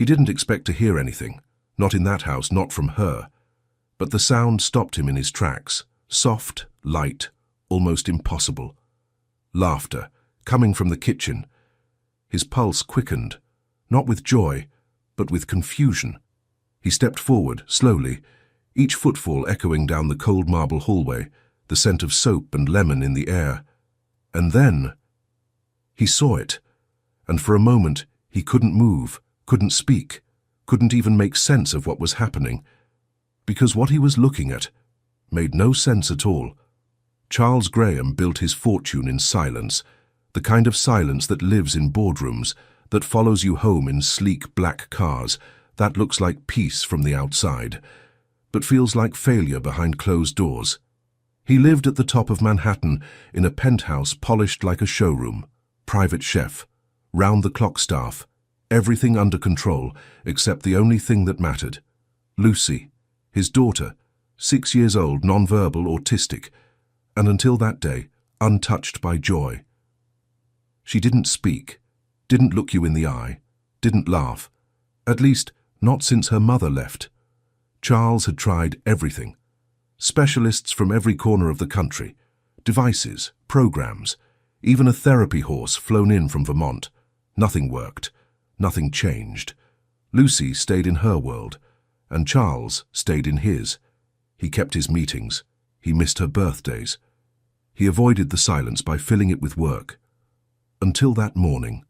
He didn't expect to hear anything, not in that house, not from her. But the sound stopped him in his tracks, soft, light, almost impossible. Laughter, coming from the kitchen. His pulse quickened, not with joy, but with confusion. He stepped forward, slowly, each footfall echoing down the cold marble hallway, the scent of soap and lemon in the air. And then he saw it, and for a moment he couldn't move, couldn't speak, couldn't even make sense of what was happening, because what he was looking at made no sense at all. Charles Graham built his fortune in silence, the kind of silence that lives in boardrooms, that follows you home in sleek black cars, that looks like peace from the outside, but feels like failure behind closed doors. He lived at the top of Manhattan in a penthouse polished like a showroom, private chef, round-the-clock staff, everything under control except the only thing that mattered. Lucy, his daughter, 6 years old, nonverbal, autistic, and until that day, untouched by joy. She didn't speak, didn't look you in the eye, didn't laugh, at least not since her mother left. Charles had tried everything. Specialists from every corner of the country, devices, programs, even a therapy horse flown in from Vermont. Nothing worked. Nothing changed. Lucy stayed in her world, and Charles stayed in his. He kept his meetings. He missed her birthdays. He avoided the silence by filling it with work. Until that morning,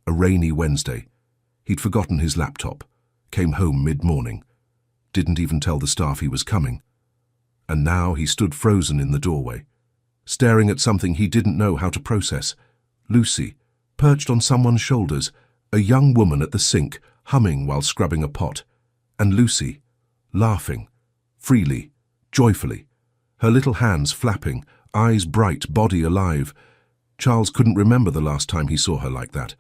a rainy Wednesday, he'd forgotten his laptop, came home mid-morning, didn't even tell the staff he was coming. And now he stood frozen in the doorway, staring at something he didn't know how to process. Lucy, perched on someone's shoulders, a young woman at the sink, humming while scrubbing a pot. And Lucy, laughing, freely, joyfully, her little hands flapping, eyes bright, body alive. Charles couldn't remember the last time he saw her like that.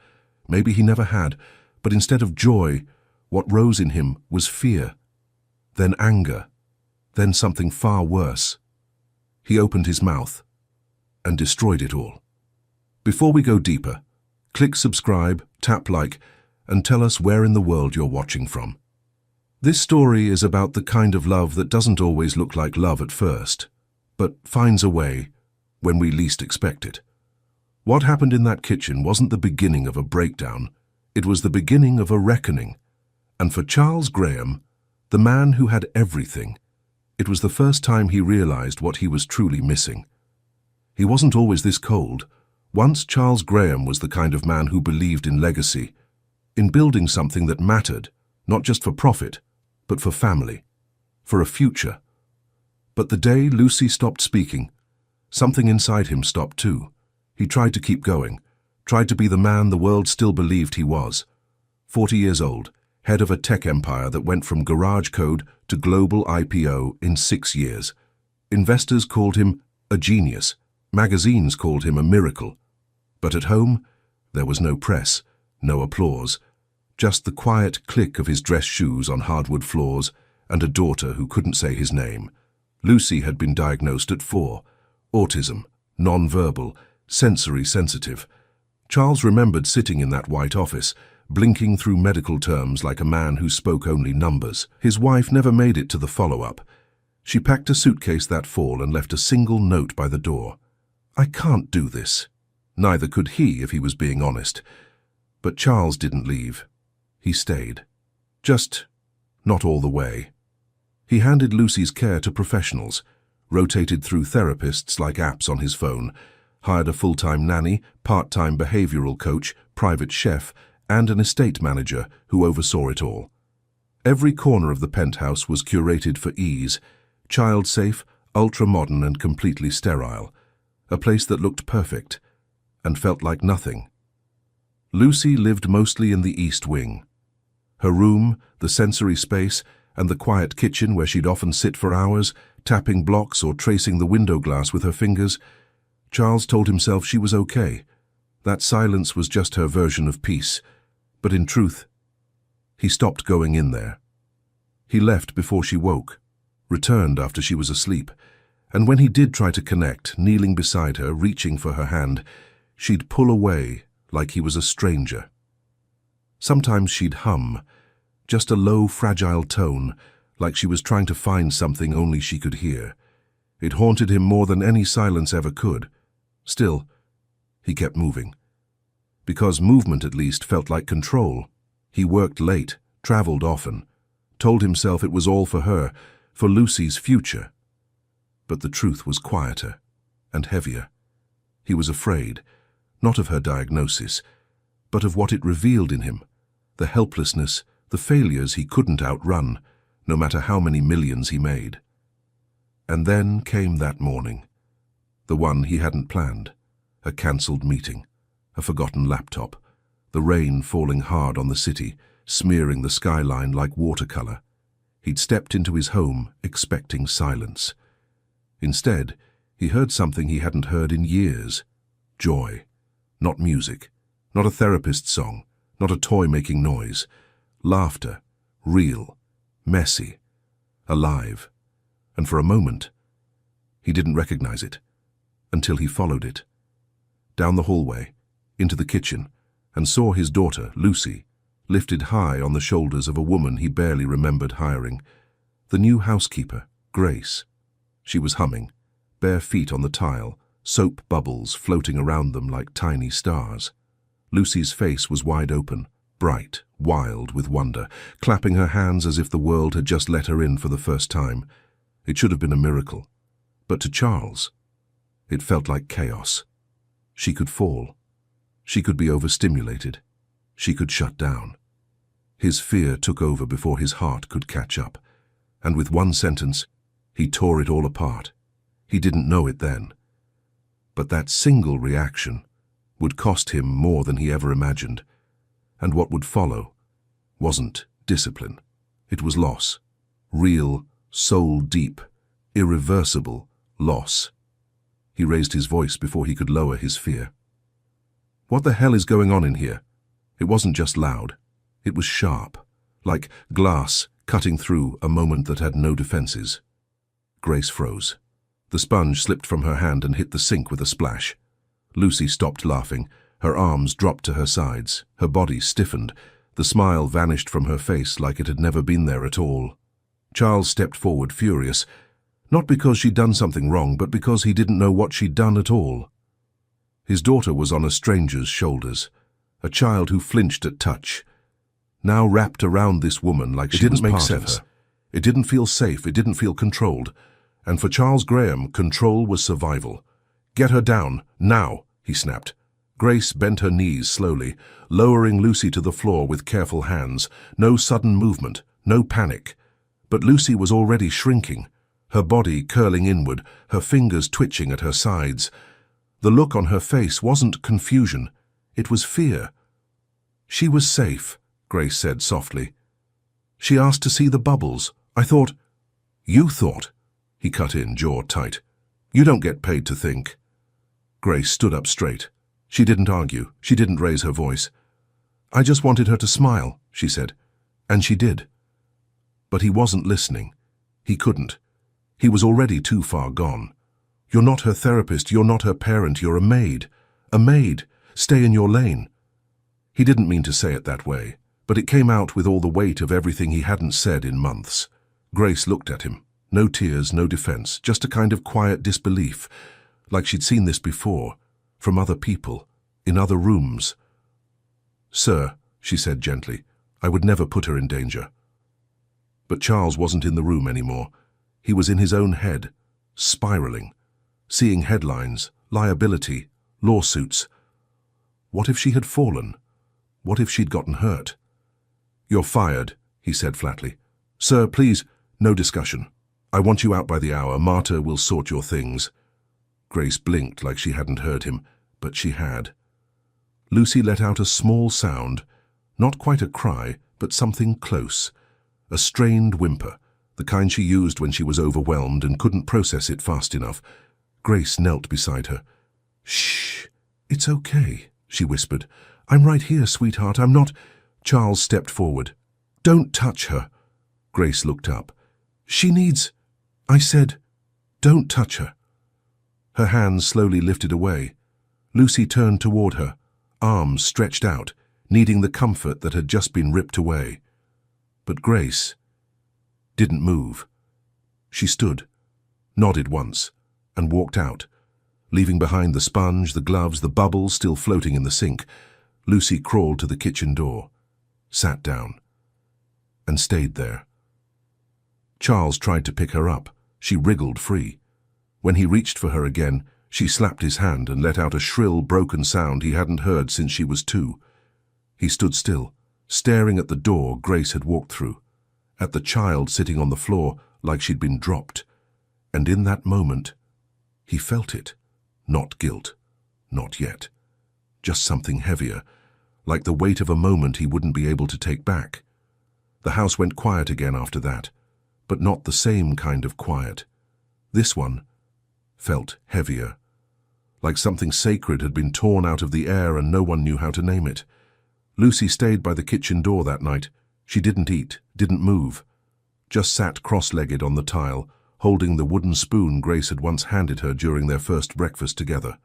Maybe he never had, but instead of joy, what rose in him was fear, then anger, then something far worse. He opened his mouth and destroyed it all. Before we go deeper, click subscribe, tap like, and tell us where in the world you're watching from. This story is about the kind of love that doesn't always look like love at first, but finds a way when we least expect it. What happened in that kitchen wasn't the beginning of a breakdown, it was the beginning of a reckoning. And for Charles Graham, the man who had everything, it was the first time he realized what he was truly missing. He wasn't always this cold. Once Charles Graham was the kind of man who believed in legacy, in building something that mattered, not just for profit, but for family, for a future. But the day Lucy stopped speaking, something inside him stopped too. He tried to keep going, tried to be the man the world still believed he was. 40 years old, head of a tech empire that went from garage code to global IPO in 6 years. Investors called him a genius. Magazines called him a miracle. But at home, there was no press, no applause, just the quiet click of his dress shoes on hardwood floors and a daughter who couldn't say his name. Lucy had been diagnosed at 4, autism, non-verbal, sensory sensitive. Charles remembered sitting in that white office, blinking through medical terms like a man who spoke only numbers. His wife never made it to the follow-up. She packed a suitcase that fall and left a single note by the door. I can't do this. Neither could he if he was being honest. But Charles didn't leave. He stayed. Just not all the way. He handed Lucy's care to professionals, rotated through therapists like apps on his phone, hired a full-time nanny, part-time behavioral coach, private chef, and an estate manager who oversaw it all. Every corner of the penthouse was curated for ease, child-safe, ultra-modern and completely sterile, a place that looked perfect and felt like nothing. Lucy lived mostly in the East Wing. Her room, the sensory space, and the quiet kitchen where she'd often sit for hours, tapping blocks or tracing the window glass with her fingers. Charles told himself she was okay. That silence was just her version of peace. But in truth, he stopped going in there. He left before she woke, returned after she was asleep, and when he did try to connect, kneeling beside her, reaching for her hand, she'd pull away like he was a stranger. Sometimes she'd hum, just a low, fragile tone, like she was trying to find something only she could hear. It haunted him more than any silence ever could. Still, he kept moving. Because movement, at least, felt like control. He worked late, travelled often, told himself it was all for her, for Lucy's future. But the truth was quieter and heavier. He was afraid, not of her diagnosis, but of what it revealed in him, the helplessness, the failures he couldn't outrun, no matter how many millions he made. And then came that morning, the one he hadn't planned, a cancelled meeting, a forgotten laptop, the rain falling hard on the city, smearing the skyline like watercolour. He'd stepped into his home expecting silence. Instead, he heard something he hadn't heard in years. Joy. Not music. Not a therapist's song. Not a toy making noise. Laughter. Real. Messy. Alive. And for a moment, he didn't recognize it, until he followed it. Down the hallway, into the kitchen, and saw his daughter, Lucy, lifted high on the shoulders of a woman he barely remembered hiring. The new housekeeper, Grace. She was humming, bare feet on the tile, soap bubbles floating around them like tiny stars. Lucy's face was wide open, bright, wild with wonder, clapping her hands as if the world had just let her in for the first time. It should have been a miracle. But to Charles, it felt like chaos. She could fall. She could be overstimulated. She could shut down. His fear took over before his heart could catch up, and with one sentence, he tore it all apart. He didn't know it then. But that single reaction would cost him more than he ever imagined, and what would follow wasn't discipline. It was loss. Real, soul-deep, irreversible loss. He raised his voice before he could lower his fear. What the hell is going on in here? It wasn't just loud. It was sharp, like glass cutting through a moment that had no defenses. Grace froze. The sponge slipped from her hand and hit the sink with a splash. Lucy stopped laughing. Her arms dropped to her sides. Her body stiffened. The smile vanished from her face like it had never been there at all. Charles stepped forward, furious, not because she'd done something wrong, but because he didn't know what she'd done at all. His daughter was on a stranger's shoulders, a child who flinched at touch, now wrapped around this woman like she was part of her. It didn't make sense. It didn't feel safe, it didn't feel controlled. And for Charles Graham, control was survival. "Get her down, now," he snapped. Grace bent her knees slowly, lowering Lucy to the floor with careful hands. No sudden movement, no panic. But Lucy was already shrinking, her body curling inward, her fingers twitching at her sides. The look on her face wasn't confusion, it was fear. "She was safe," Grace said softly. "She asked to see the bubbles. I thought—" "You thought," he cut in, jaw tight. "You don't get paid to think." Grace stood up straight. She didn't argue. She didn't raise her voice. "I just wanted her to smile," she said. And she did. But he wasn't listening. He couldn't. He was already too far gone. "You're not her therapist, you're not her parent, you're a maid. A maid. Stay in your lane." He didn't mean to say it that way, but it came out with all the weight of everything he hadn't said in months. Grace looked at him. No tears, no defense, just a kind of quiet disbelief, like she'd seen this before, from other people, in other rooms. "Sir," she said gently, "I would never put her in danger." But Charles wasn't in the room anymore. He was in his own head, spiraling, seeing headlines, liability, lawsuits. What if she had fallen? What if she'd gotten hurt? "You're fired," he said flatly. "Sir, please, no discussion. I want you out by the hour. Marta will sort your things." Grace blinked like she hadn't heard him, but she had. Lucy let out a small sound, not quite a cry, but something close. A strained whimper, the kind she used when she was overwhelmed and couldn't process it fast enough. Grace knelt beside her. "Shh, it's okay," she whispered. "I'm right here, sweetheart, I'm not—" Charles stepped forward. "Don't touch her." Grace looked up. "She needs—" "I said, don't touch her." Her hands slowly lifted away. Lucy turned toward her, arms stretched out, needing the comfort that had just been ripped away. But Grace didn't move. She stood, nodded once, and walked out, leaving behind the sponge, the gloves, the bubbles still floating in the sink. Lucy crawled to the kitchen door, sat down, and stayed there. Charles tried to pick her up. She wriggled free. When he reached for her again, she slapped his hand and let out a shrill, broken sound he hadn't heard since she was 2. He stood still, staring at the door Grace had walked through, at the child sitting on the floor like she'd been dropped. And in that moment, he felt it. Not guilt. Not yet. Just something heavier, like the weight of a moment he wouldn't be able to take back. The house went quiet again after that, but not the same kind of quiet. This one felt heavier, like something sacred had been torn out of the air and no one knew how to name it. Lucy stayed by the kitchen door that night. She didn't eat, didn't move, just sat cross-legged on the tile, holding the wooden spoon Grace had once handed her during their first breakfast together.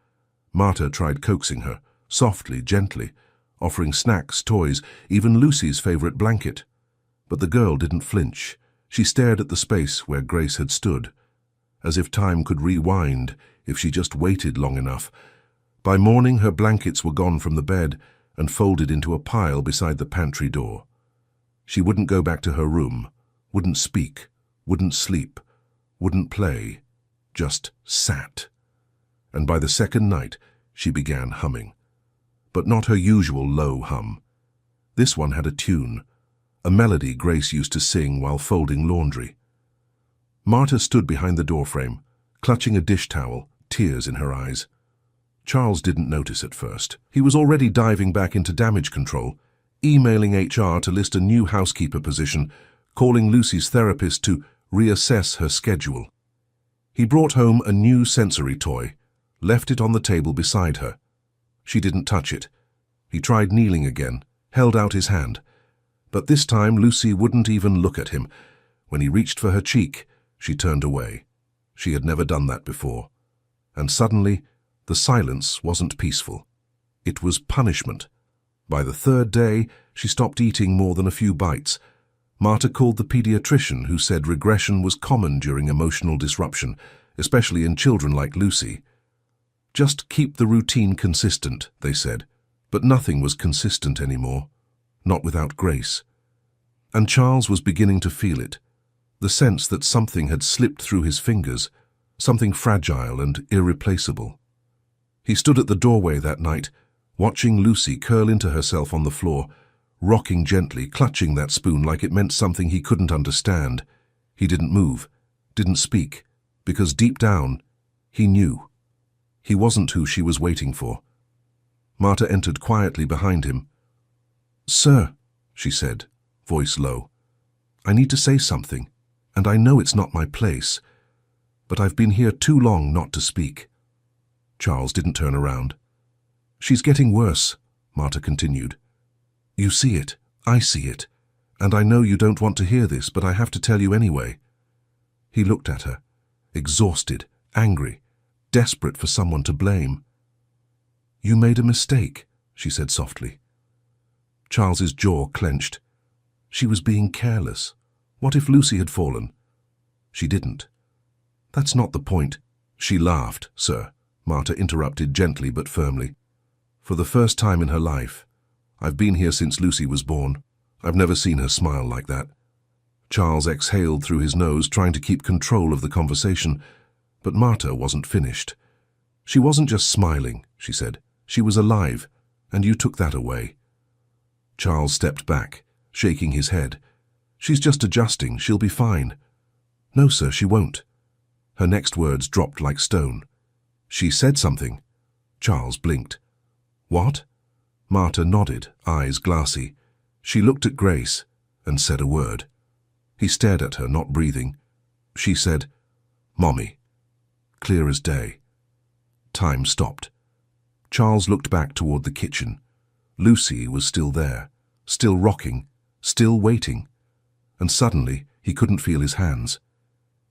Marta tried coaxing her, softly, gently, offering snacks, toys, even Lucy's favorite blanket. But the girl didn't flinch. She stared at the space where Grace had stood, as if time could rewind if she just waited long enough. By morning, her blankets were gone from the bed and folded into a pile beside the pantry door. She wouldn't go back to her room, wouldn't speak, wouldn't sleep, wouldn't play, just sat. And by the second night, she began humming. But not her usual low hum. This one had a tune, a melody Grace used to sing while folding laundry. Marta stood behind the doorframe, clutching a dish towel, tears in her eyes. Charles didn't notice at first. He was already diving back into damage control, emailing HR to list a new housekeeper position, calling Lucy's therapist to reassess her schedule. He brought home a new sensory toy, left it on the table beside her. She didn't touch it. He tried kneeling again, held out his hand. But this time Lucy wouldn't even look at him. When he reached for her cheek, she turned away. She had never done that before. And suddenly, the silence wasn't peaceful. It was punishment. By the 3rd day, she stopped eating more than a few bites. Marta called the pediatrician, who said regression was common during emotional disruption, especially in children like Lucy. Just keep the routine consistent, they said. But nothing was consistent anymore. Not without Grace. And Charles was beginning to feel it. The sense that something had slipped through his fingers, something fragile and irreplaceable. He stood at the doorway that night, watching Lucy curl into herself on the floor, rocking gently, clutching that spoon like it meant something he couldn't understand. He didn't move, didn't speak, because deep down, he knew. He wasn't who she was waiting for. Marta entered quietly behind him. "Sir," she said, voice low, "I need to say something, and I know it's not my place, but I've been here too long not to speak." Charles didn't turn around. "She's getting worse," Marta continued. "You see it, I see it, and I know you don't want to hear this, but I have to tell you anyway." He looked at her, exhausted, angry, desperate for someone to blame. "You made a mistake," she said softly. Charles's jaw clenched. She was being careless. What if Lucy had fallen? She didn't. "That's not the point." "She laughed, sir," Marta interrupted gently but firmly. "For the first time in her life. I've been here since Lucy was born. I've never seen her smile like that." Charles exhaled through his nose, trying to keep control of the conversation, but Marta wasn't finished. "She wasn't just smiling," she said. "She was alive, and you took that away." Charles stepped back, shaking his head. "She's just adjusting. She'll be fine." "No, sir, she won't." Her next words dropped like stone. "She said something." Charles blinked. "What?" Marta nodded, eyes glassy. She looked at Grace and said a word. He stared at her, not breathing. She said, "Mommy." Clear as day. Time stopped. Charles looked back toward the kitchen. Lucy was still there, still rocking, still waiting. And suddenly, he couldn't feel his hands.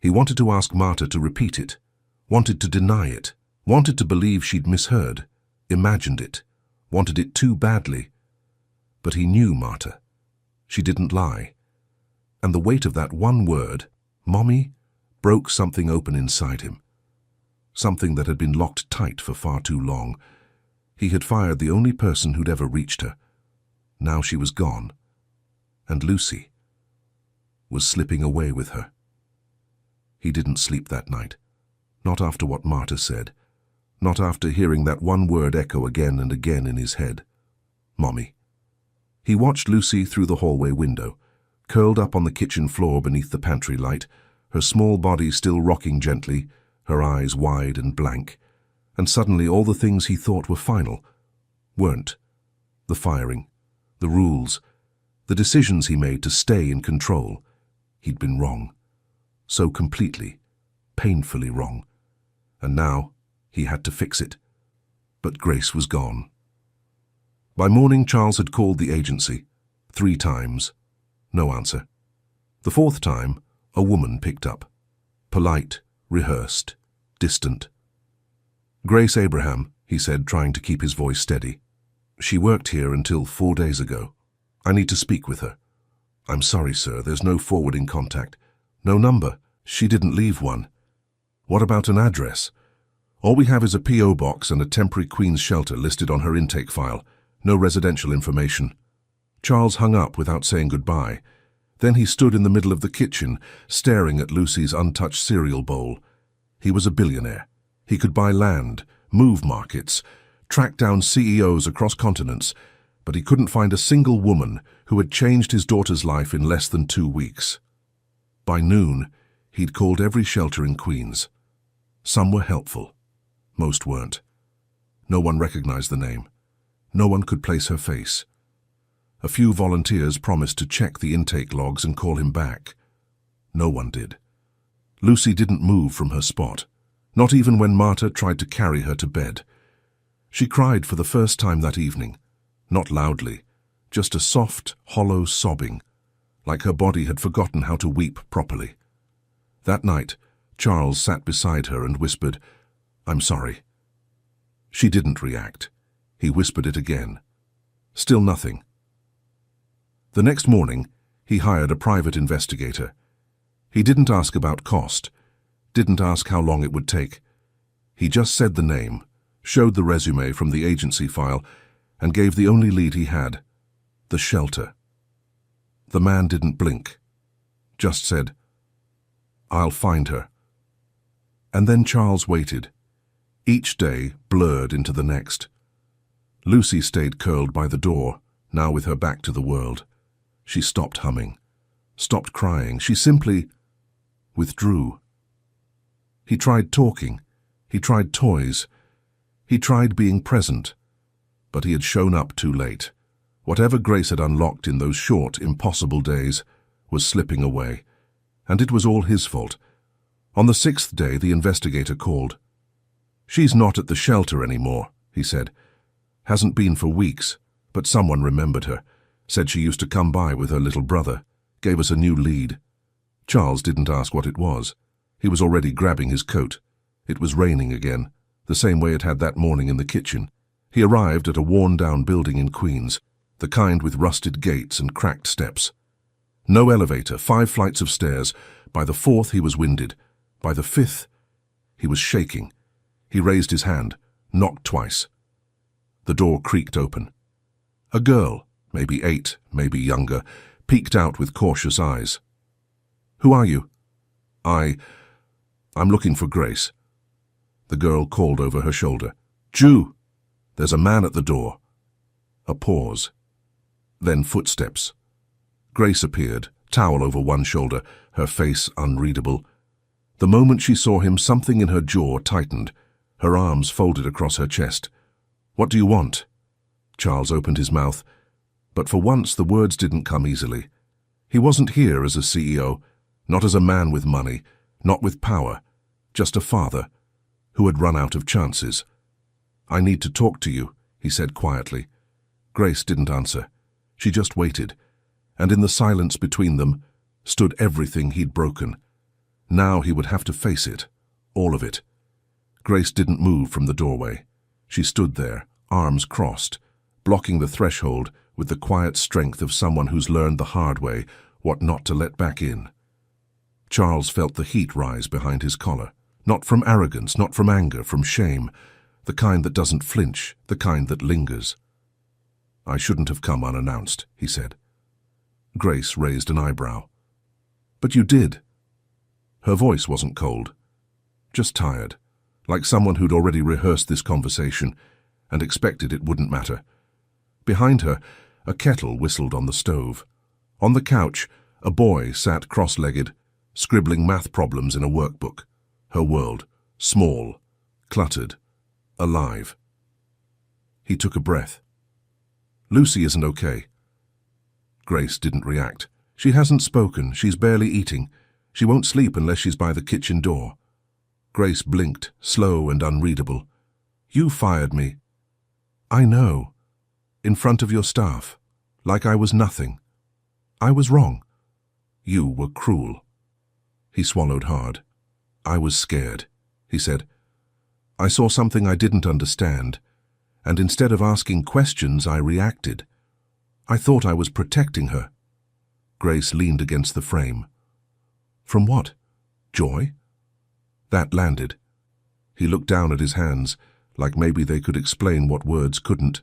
He wanted to ask Marta to repeat it, wanted to deny it, wanted to believe she'd misheard, imagined it, wanted it too badly. But he knew Marta. She didn't lie. And the weight of that one word, "Mommy," broke something open inside him. Something that had been locked tight for far too long. He had fired the only person who'd ever reached her. Now she was gone. And Lucy was slipping away with her. He didn't sleep that night. Not after what Marta said. Not after hearing that one word echo again and again in his head. Mommy. He watched Lucy through the hallway window, curled up on the kitchen floor beneath the pantry light, her small body still rocking gently, her eyes wide and blank. And suddenly all the things he thought were final weren't. The firing, the rules, the decisions he made to stay in control. He'd been wrong. So completely, painfully wrong. And now he had to fix it. But Grace was gone. By morning, Charles had called the agency 3 times. No answer. The 4th time, a woman picked up. Polite, rehearsed, distant. "Grace Abraham," he said, trying to keep his voice steady. "She worked here until 4 days ago. I need to speak with her." "I'm sorry, sir, there's no forwarding contact. No number. She didn't leave one." "What about an address?" "All we have is a P.O. box and a temporary Queen's shelter listed on her intake file. No residential information." Charles hung up without saying goodbye. Then he stood in the middle of the kitchen, staring at Lucy's untouched cereal bowl. He was a billionaire. He could buy land, move markets, track down CEOs across continents, but he couldn't find a single woman who had changed his daughter's life in less than 2 weeks. By noon, he'd called every shelter in Queens. Some were helpful. Most weren't. No one recognized the name. No one could place her face. A few volunteers promised to check the intake logs and call him back. No one did. Lucy didn't move from her spot, not even when Marta tried to carry her to bed. She cried for the first time that evening, not loudly, just a soft, hollow sobbing, like her body had forgotten how to weep properly. That night, Charles sat beside her and whispered, "I'm sorry." She didn't react. He whispered it again. Still nothing. The next morning, he hired a private investigator. He didn't ask about cost, didn't ask how long it would take. He just said the name, showed the resume from the agency file, and gave the only lead he had, the shelter. The man didn't blink, just said, "I'll find her." And then Charles waited. Each day blurred into the next. Lucy stayed curled by the door, now with her back to the world. She stopped humming, stopped crying. She simply withdrew. He tried talking. He tried toys. He tried being present. But he had shown up too late. Whatever Grace had unlocked in those short, impossible days was slipping away. And it was all his fault. On the 6th day, the investigator called. "She's not at the shelter anymore," he said. "Hasn't been for weeks, but someone remembered her. Said she used to come by with her little brother. Gave us a new lead." Charles didn't ask what it was. He was already grabbing his coat. It was raining again, the same way it had that morning in the kitchen. He arrived at a worn-down building in Queens, the kind with rusted gates and cracked steps. No elevator, 5 flights of stairs. By the 4th, he was winded. By the 5th, he was shaking. He raised his hand, knocked twice. The door creaked open. A girl, maybe 8, maybe younger, peeked out with cautious eyes. "Who are you?" I'm looking for Grace." The girl called over her shoulder. "Jew! There's a man at the door." A pause. Then footsteps. Grace appeared, towel over one shoulder, her face unreadable. The moment she saw him, something in her jaw tightened. Her arms folded across her chest. "What do you want?" Charles opened his mouth, but for once the words didn't come easily. He wasn't here as a CEO, not as a man with money, not with power, just a father who had run out of chances. "I need to talk to you," he said quietly. Grace didn't answer. She just waited, and in the silence between them stood everything he'd broken. Now he would have to face it, all of it. Grace didn't move from the doorway. She stood there, arms crossed, blocking the threshold with the quiet strength of someone who's learned the hard way what not to let back in. Charles felt the heat rise behind his collar, not from arrogance, not from anger, from shame, the kind that doesn't flinch, the kind that lingers. "I shouldn't have come unannounced," he said. Grace raised an eyebrow. "But you did." Her voice wasn't cold, just tired, like someone who'd already rehearsed this conversation and expected it wouldn't matter. Behind her, a kettle whistled on the stove. On the couch, a boy sat cross-legged, scribbling math problems in a workbook. Her world, small, cluttered, alive. He took a breath. "Lucy isn't okay." Grace didn't react. "She hasn't spoken. She's barely eating. She won't sleep unless she's by the kitchen door." Grace blinked, slow and unreadable. "You fired me." "I know. In front of your staff. Like I was nothing. I was wrong. You were cruel." He swallowed hard. "I was scared," he said. "I saw something I didn't understand, and instead of asking questions, I reacted. I thought I was protecting her." Grace leaned against the frame. "From what? Joy?" That landed. He looked down at his hands, like maybe they could explain what words couldn't.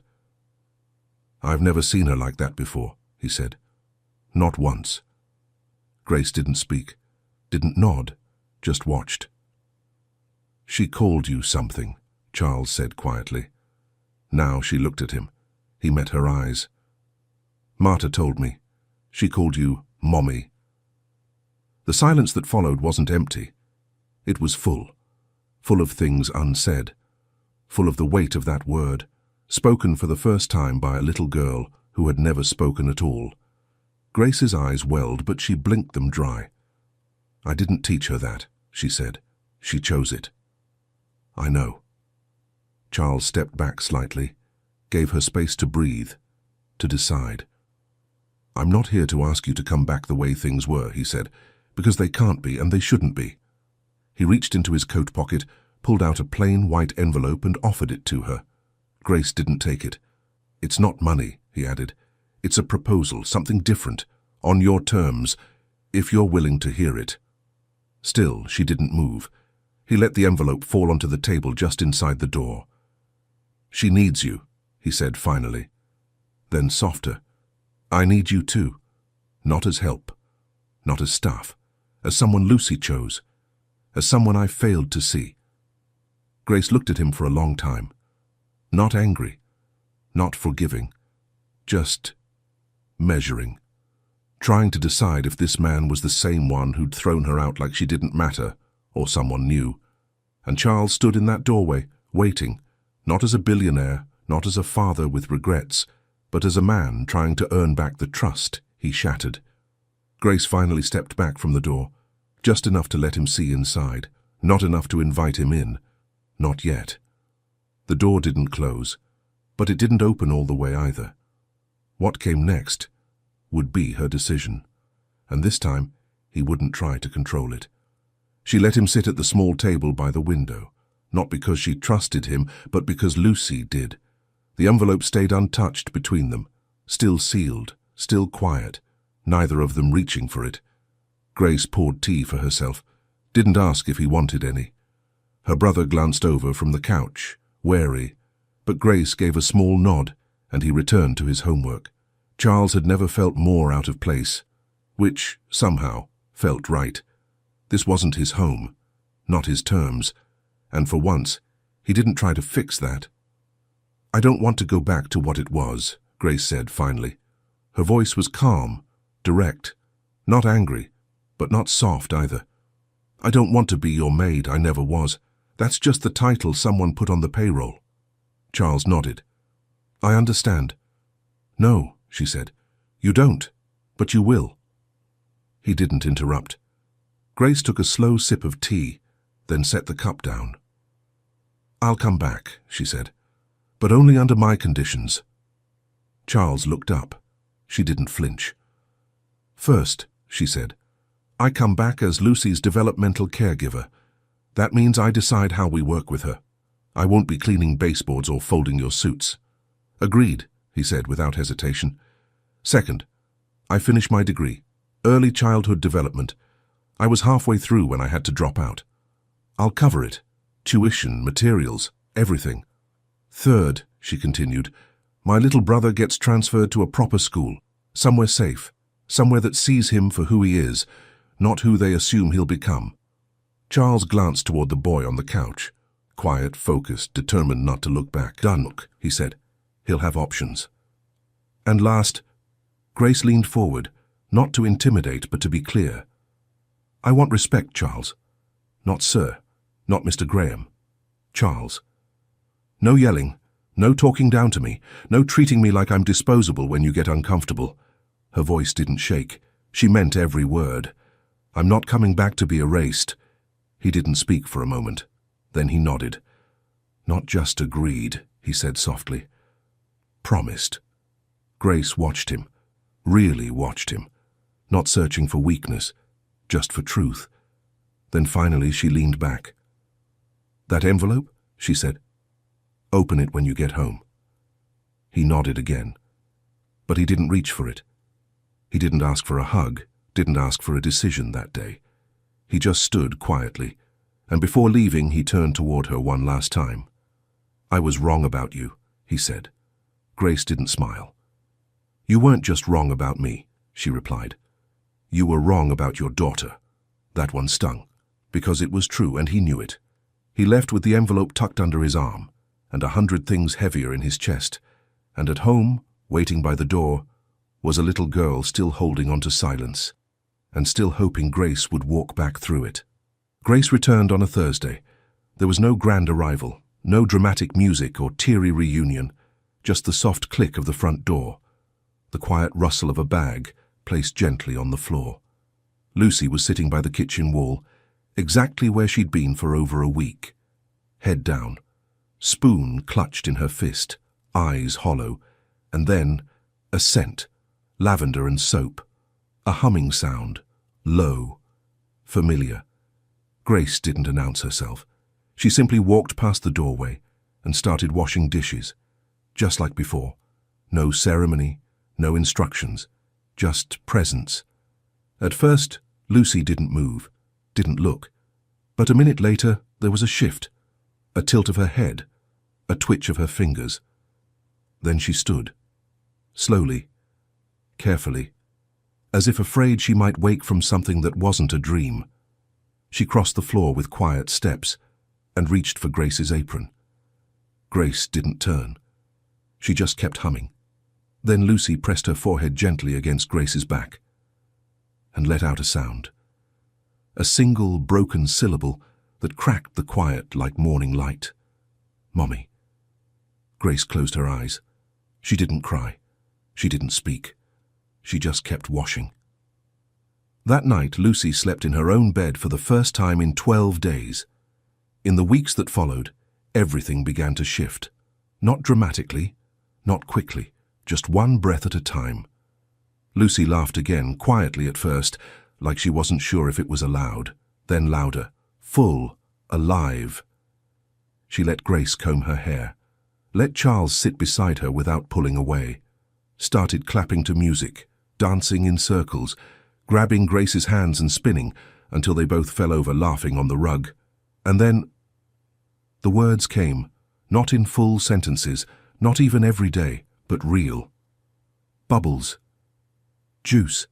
"I've never seen her like that before," he said. "Not once." Grace didn't speak, didn't nod, just watched. "She called you something," Charles said quietly. Now she looked at him. He met her eyes. "Marta told me. She called you Mommy." The silence that followed wasn't empty. It was full. Full of things unsaid. Full of the weight of that word, spoken for the first time by a little girl who had never spoken at all. Grace's eyes welled, but she blinked them dry. "I didn't teach her that," she said. "She chose it." "I know." Charles stepped back slightly, gave her space to breathe, to decide. "I'm not here to ask you to come back the way things were," he said, "because they can't be and they shouldn't be." He reached into his coat pocket, pulled out a plain white envelope and offered it to her. Grace didn't take it. "It's not money," he added. "It's a proposal, something different, on your terms, if you're willing to hear it." Still, she didn't move. He let the envelope fall onto the table just inside the door. "She needs you," he said finally. Then softer, "I need you too. Not as help, not as staff, as someone Lucy chose, as someone I failed to see." Grace looked at him for a long time. Not angry, not forgiving, just measuring, trying to decide if this man was the same one who'd thrown her out like she didn't matter, or someone new. And Charles stood in that doorway, waiting, not as a billionaire, not as a father with regrets, but as a man trying to earn back the trust he shattered. Grace finally stepped back from the door, just enough to let him see inside, not enough to invite him in. Not yet. The door didn't close, but it didn't open all the way either. What came next would be her decision, and this time he wouldn't try to control it. She let him sit at the small table by the window, not because she trusted him, but because Lucy did. The envelope stayed untouched between them, still sealed, still quiet, neither of them reaching for it. Grace poured tea for herself, didn't ask if he wanted any. Her brother glanced over from the couch, wary, but Grace gave a small nod, and he returned to his homework. Charles had never felt more out of place, which, somehow, felt right. This wasn't his home, not his terms, and for once, he didn't try to fix that. "I don't want to go back to what it was," Grace said finally. Her voice was calm, direct, not angry, but not soft either. "I don't want to be your maid, I never was. That's just the title someone put on the payroll." Charles nodded. "I understand." "No," she said. "You don't, but you will." He didn't interrupt. Grace took a slow sip of tea, then set the cup down. "I'll come back," she said, "but only under my conditions." Charles looked up. She didn't flinch. "First," she said, "I come back as Lucy's developmental caregiver. That means I decide how we work with her. I won't be cleaning baseboards or folding your suits." "Agreed," he said without hesitation. "Second, I finish my degree. Early childhood development. I was halfway through when I had to drop out. I'll cover it. Tuition, materials, everything. Third, she continued, my little brother gets transferred to a proper school, somewhere safe, somewhere that sees him for who he is, not who they assume he'll become. Charles glanced toward the boy on the couch. Quiet, focused, determined not to look back. Done, he said. He'll have options. And last, Grace leaned forward, not to intimidate but to be clear. I want respect, Charles. Not sir, not Mr. Graham. Charles. No yelling, no talking down to me, no treating me like I'm disposable when you get uncomfortable. Her voice didn't shake. She meant every word. I'm not coming back to be erased. He didn't speak for a moment. Then he nodded. Not just agreed, he said softly. Promised. Grace watched him. Really watched him. Not searching for weakness, just for truth. Then finally she leaned back. That envelope? She said. Open it when you get home. He nodded again. But he didn't reach for it. He didn't ask for a hug, didn't ask for a decision that day. He just stood quietly, and before leaving he turned toward her one last time. I was wrong about you, he said. Grace didn't smile. You weren't just wrong about me, she replied. You were wrong about your daughter. That one stung, because it was true and he knew it. He left with the envelope tucked under his arm, and 100 things heavier in his chest, and at home, waiting by the door, was a little girl still holding on to silence, and still hoping Grace would walk back through it. Grace returned on a Thursday. There was no grand arrival, no dramatic music or teary reunion, just the soft click of the front door, the quiet rustle of a bag placed gently on the floor. Lucy was sitting by the kitchen wall, exactly where she'd been for over a week. Head down, spoon clutched in her fist, eyes hollow, and then a scent, lavender and soap, a humming sound, low, familiar. Grace didn't announce herself. She simply walked past the doorway and started washing dishes, just like before. No ceremony, no instructions, just presence. At first, Lucy didn't move, didn't look. But a minute later, there was a shift, a tilt of her head, a twitch of her fingers. Then she stood, slowly, carefully, as if afraid she might wake from something that wasn't a dream. She crossed the floor with quiet steps and reached for Grace's apron. Grace didn't turn. She just kept humming. Then Lucy pressed her forehead gently against Grace's back and let out a sound. A single broken syllable that cracked the quiet like morning light. Mommy. Grace closed her eyes. She didn't cry. She didn't speak. She just kept washing. That night, Lucy slept in her own bed for the first time in 12 days. In the weeks that followed, everything began to shift. Not dramatically, not quickly, just one breath at a time. Lucy laughed again, quietly at first, like she wasn't sure if it was allowed, then louder, full, alive. She let Grace comb her hair, let Charles sit beside her without pulling away, started clapping to music, dancing in circles, grabbing Grace's hands and spinning until they both fell over laughing on the rug. And then the words came, not in full sentences, not even every day, but real. Bubbles. Juice.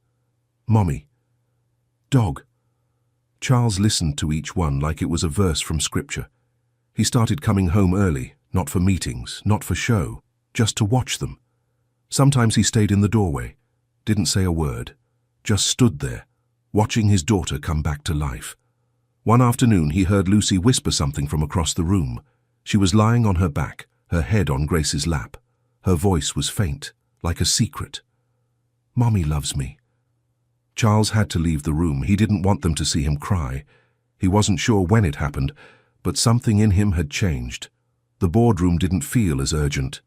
Mommy. Dog. Charles listened to each one like it was a verse from scripture. He started coming home early, not for meetings, not for show, just to watch them. Sometimes he stayed in the doorway, didn't say a word, just stood there, watching his daughter come back to life. One afternoon he heard Lucy whisper something from across the room. She was lying on her back, her head on Grace's lap. Her voice was faint, like a secret. Mommy loves me. Charles had to leave the room. He didn't want them to see him cry. He wasn't sure when it happened, but something in him had changed. The boardroom didn't feel as urgent.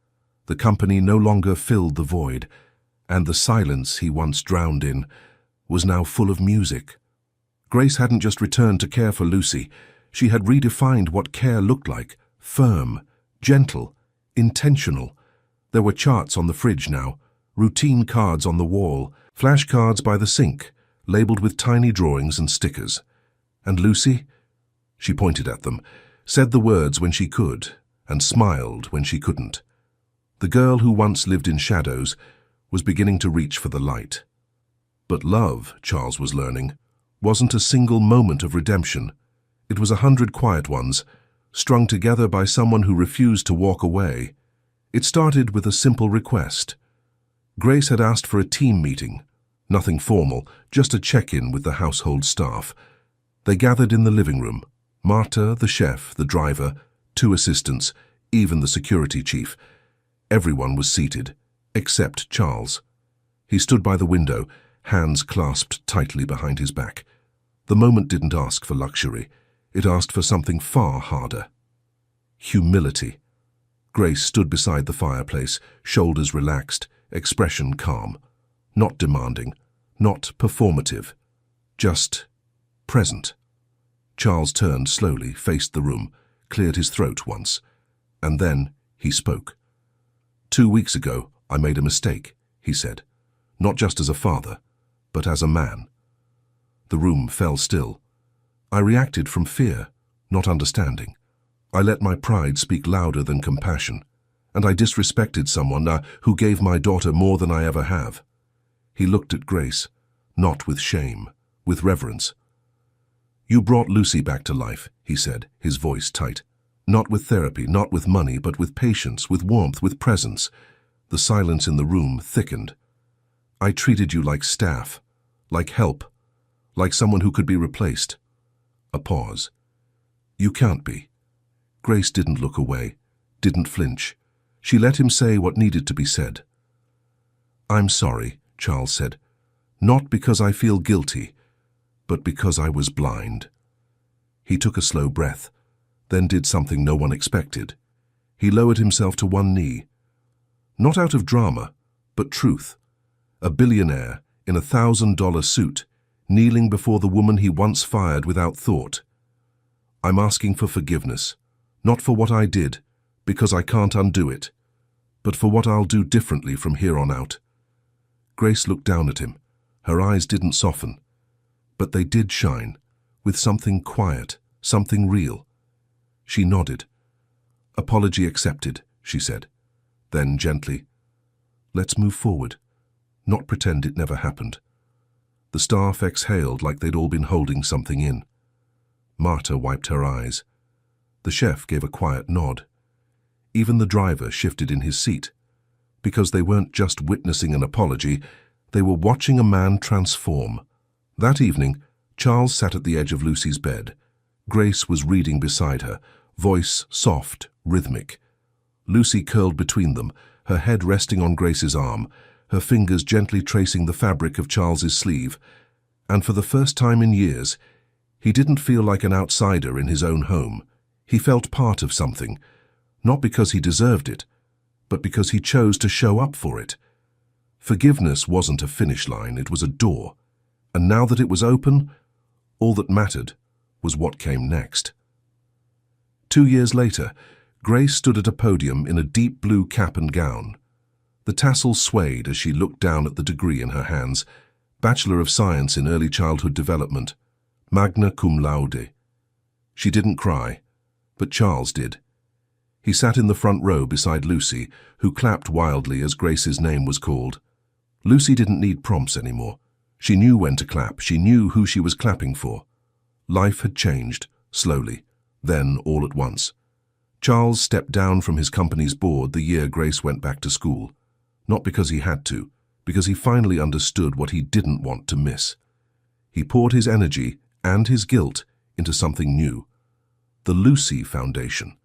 The company no longer filled the void, and the silence he once drowned in was now full of music. Grace hadn't just returned to care for Lucy. She had redefined what care looked like: firm, gentle, intentional. There were charts on the fridge now, routine cards on the wall, flashcards by the sink, labelled with tiny drawings and stickers. And Lucy? She pointed at them, said the words when she could, and smiled when she couldn't. The girl who once lived in shadows was beginning to reach for the light. But love, Charles was learning, wasn't a single moment of redemption. It was 100 quiet ones, strung together by someone who refused to walk away. It started with a simple request. Grace had asked for a team meeting. Nothing formal, just a check-in with the household staff. They gathered in the living room. Marta, the chef, the driver, 2 assistants, even the security chief. Everyone was seated, except Charles. He stood by the window, hands clasped tightly behind his back. The moment didn't ask for luxury. It asked for something far harder. Humility. Grace stood beside the fireplace, shoulders relaxed, expression calm. Not demanding, not performative, just present. Charles turned slowly, faced the room, cleared his throat once, and then he spoke. 2 weeks ago, I made a mistake, he said, not just as a father, but as a man. The room fell still. I reacted from fear, not understanding. I let my pride speak louder than compassion, and I disrespected someone who gave my daughter more than I ever have. He looked at Grace, not with shame, with reverence. You brought Lucy back to life, he said, his voice tight. Not with therapy, not with money, but with patience, with warmth, with presence. The silence in the room thickened. I treated you like staff, like help, like someone who could be replaced. A pause. You can't be. Grace didn't look away, didn't flinch. She let him say what needed to be said. I'm sorry, Charles said. Not because I feel guilty, but because I was blind. He took a slow breath, then did something no one expected. He lowered himself to one knee. Not out of drama, but truth. A billionaire in a $1,000 suit, kneeling before the woman he once fired without thought. I'm asking for forgiveness, not for what I did, because I can't undo it, but for what I'll do differently from here on out. Grace looked down at him. Her eyes didn't soften, but they did shine, with something quiet, something real. She nodded. Apology accepted, she said. Then gently, let's move forward, not pretend it never happened. The staff exhaled like they'd all been holding something in. Marta wiped her eyes. The chef gave a quiet nod. Even the driver shifted in his seat, because they weren't just witnessing an apology, they were watching a man transform. That evening, Charles sat at the edge of Lucy's bed. Grace was reading beside her, voice soft, rhythmic. Lucy curled between them, her head resting on Grace's arm, her fingers gently tracing the fabric of Charles's sleeve. And for the first time in years, he didn't feel like an outsider in his own home. He felt part of something, not because he deserved it, but because he chose to show up for it. Forgiveness wasn't a finish line, it was a door. And now that it was open, all that mattered was what came next. 2 years later, Grace stood at a podium in a deep blue cap and gown. The tassel swayed as she looked down at the degree in her hands, Bachelor of Science in Early Childhood Development, magna cum laude. She didn't cry, but Charles did. He sat in the front row beside Lucy, who clapped wildly as Grace's name was called. Lucy didn't need prompts anymore. She knew when to clap, she knew who she was clapping for. Life had changed, slowly, then all at once. Charles stepped down from his company's board the year Grace went back to school. Not because he had to, because he finally understood what he didn't want to miss. He poured his energy and his guilt into something new. The Lucy Foundation,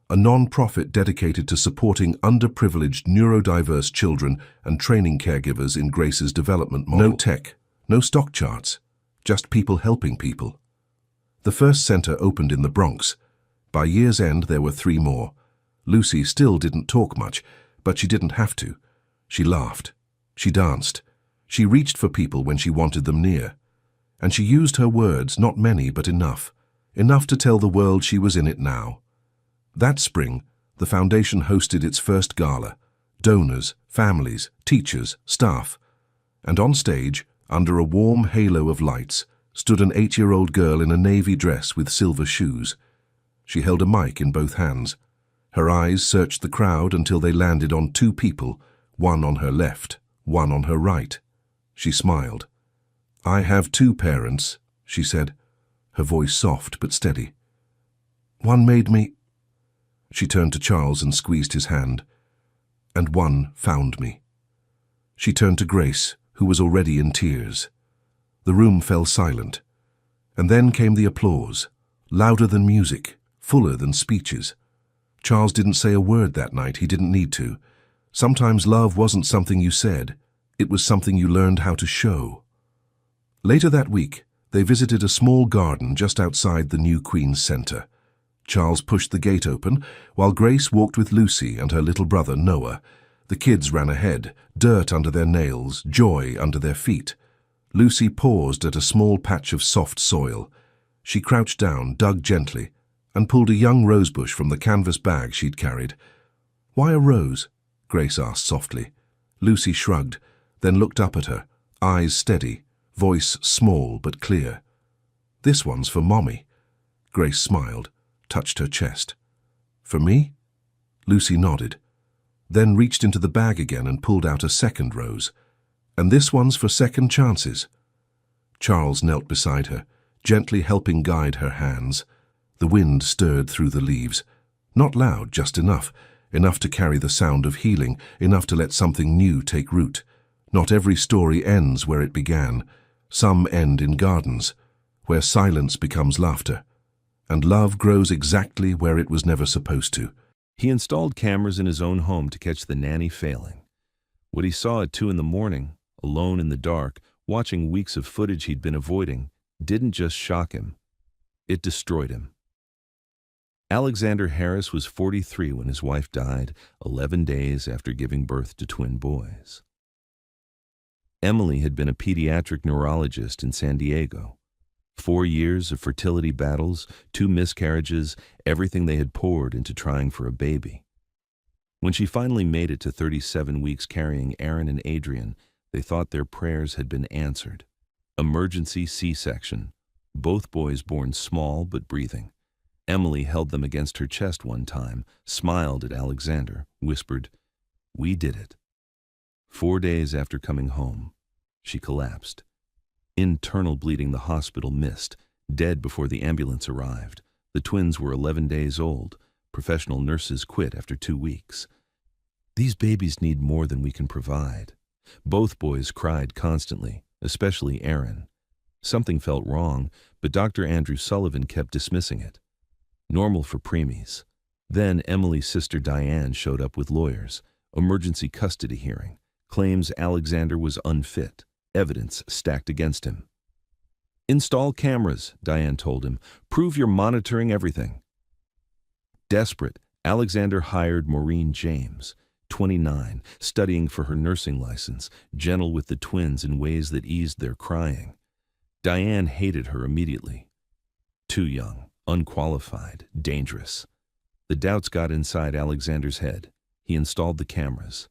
a non-profit dedicated to supporting underprivileged neurodiverse children and training caregivers in Grace's development model. No tech, no stock charts, just people helping people. The first center opened in the Bronx. By year's end, there were 3 more. Lucy still didn't talk much, but she didn't have to. She laughed. She danced. She reached for people when she wanted them near. And she used her words, not many, but enough. Enough to tell the world she was in it now. That spring, the foundation hosted its first gala. Donors, families, teachers, staff. And on stage, Under a warm halo of lights stood an 8-year-old girl in a navy dress with silver shoes. She held a mic in both hands. Her eyes searched the crowd until they landed on 2 people, one on her left, one on her right. She smiled. "I have 2 parents," she said, her voice soft but steady. "One made me—" She turned to Charles and squeezed his hand. "And one found me." She turned to Grace, who was already in tears. The room fell silent. And then came the applause, louder than music, fuller than speeches. Charles didn't say a word that night. He didn't need to. Sometimes love wasn't something you said. It was something you learned how to show. Later that week, they visited a small garden just outside the new Queen's Center. Charles pushed the gate open, while Grace walked with Lucy and her little brother Noah. The kids ran ahead, dirt under their nails, joy under their feet. Lucy paused at a small patch of soft soil. She crouched down, dug gently, and pulled a young rosebush from the canvas bag she'd carried. "Why a rose?" Grace asked softly. Lucy shrugged, then looked up at her, eyes steady, voice small but clear. "This one's for Mommy." Grace smiled, touched her chest. "For me?" Lucy nodded, then reached into the bag again and pulled out a second rose. "And this one's for second chances." Charles knelt beside her, gently helping guide her hands. The wind stirred through the leaves. Not loud, just enough to carry the sound of healing, enough to let something new take root. Not every story ends where it began. Some end in gardens, where silence becomes laughter, and love grows exactly where it was never supposed to. He installed cameras in his own home to catch the nanny failing. What he saw at 2 in the morning, alone in the dark, watching weeks of footage he'd been avoiding, didn't just shock him. It destroyed him. Alexander Harris was 43 when his wife died, 11 days after giving birth to twin boys. Emily had been a pediatric neurologist in San Diego. 4 years of fertility battles, 2 miscarriages, everything they had poured into trying for a baby. When she finally made it to 37 weeks carrying Aaron and Adrian, they thought their prayers had been answered. Emergency C-section. Both boys born small but breathing. Emily held them against her chest one time, smiled at Alexander, whispered, "We did it." 4 days after coming home, she collapsed. Internal bleeding the hospital missed, dead before the ambulance arrived. The twins were 11 days old. Professional nurses quit after 2 weeks. "These babies need more than we can provide." Both boys cried constantly, especially Aaron. Something felt wrong, but Dr. Andrew Sullivan kept dismissing it. Normal for preemies. Then Emily's sister Diane showed up with lawyers. Emergency custody hearing. Claims Alexander was unfit. Evidence stacked against him. "Install cameras," Diane told him. "Prove you're monitoring everything." Desperate, Alexander hired Maureen James, 29, studying for her nursing license, gentle with the twins in ways that eased their crying. Diane hated her immediately. Too young, unqualified, dangerous. The doubts got inside Alexander's head. He installed the cameras.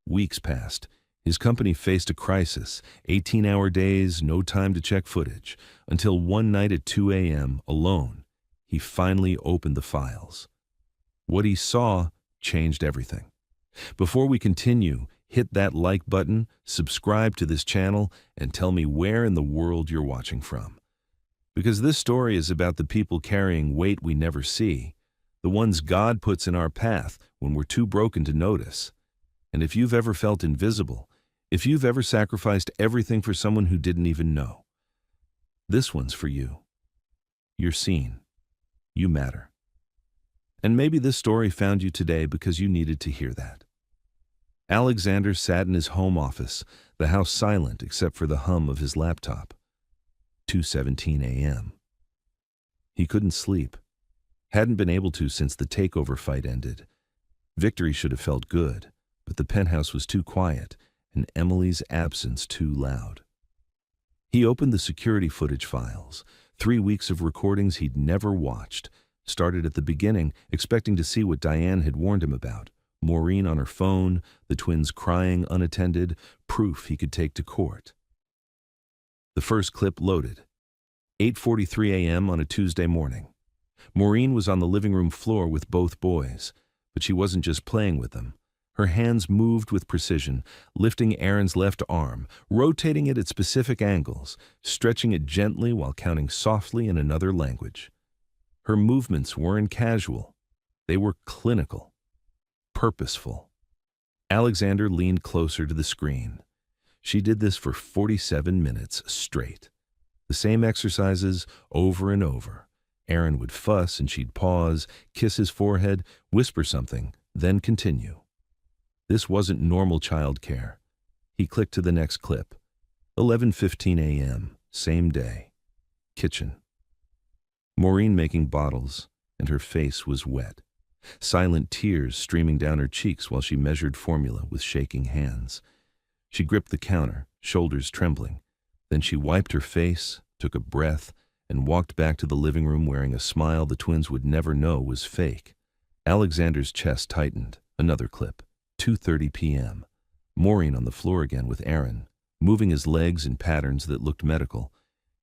Weeks passed. His company faced a crisis, 18-hour days, no time to check footage, until one night at 2 a.m., alone, he finally opened the files. What he saw changed everything. Before we continue, hit that like button, subscribe to this channel, and tell me where in the world you're watching from. Because this story is about the people carrying weight we never see, the ones God puts in our path when we're too broken to notice. And if you've ever felt invisible, if you've ever sacrificed everything for someone who didn't even know, this one's for you. You're seen. You matter. And maybe this story found you today because you needed to hear that. Alexander sat in his home office, the house silent except for the hum of his laptop. 2:17 a.m. He couldn't sleep. Hadn't been able to since the takeover fight ended. Victory should have felt good, but the penthouse was too quiet and Emily's absence too loud. He opened the security footage files, 3 weeks of recordings he'd never watched. Started at the beginning, expecting to see what Diane had warned him about. Maureen on her phone, the twins crying unattended, proof he could take to court. The first clip loaded. 8:43 a.m. on a Tuesday morning. Maureen was on the living room floor with both boys, but she wasn't just playing with them. Her hands moved with precision, lifting Aaron's left arm, rotating it at specific angles, stretching it gently while counting softly in another language. Her movements weren't casual. They were clinical, purposeful. Alexander leaned closer to the screen. She did this for 47 minutes straight. The same exercises over and over. Aaron would fuss and she'd pause, kiss his forehead, whisper something, then continue. This wasn't normal childcare. He clicked to the next clip. 11:15 a.m., same day. Kitchen. Maureen making bottles, and her face was wet. Silent tears streaming down her cheeks while she measured formula with shaking hands. She gripped the counter, shoulders trembling. Then she wiped her face, took a breath, and walked back to the living room wearing a smile the twins would never know was fake. Alexander's chest tightened. Another clip. 2:30 p.m. Maureen on the floor again with Aaron, moving his legs in patterns that looked medical.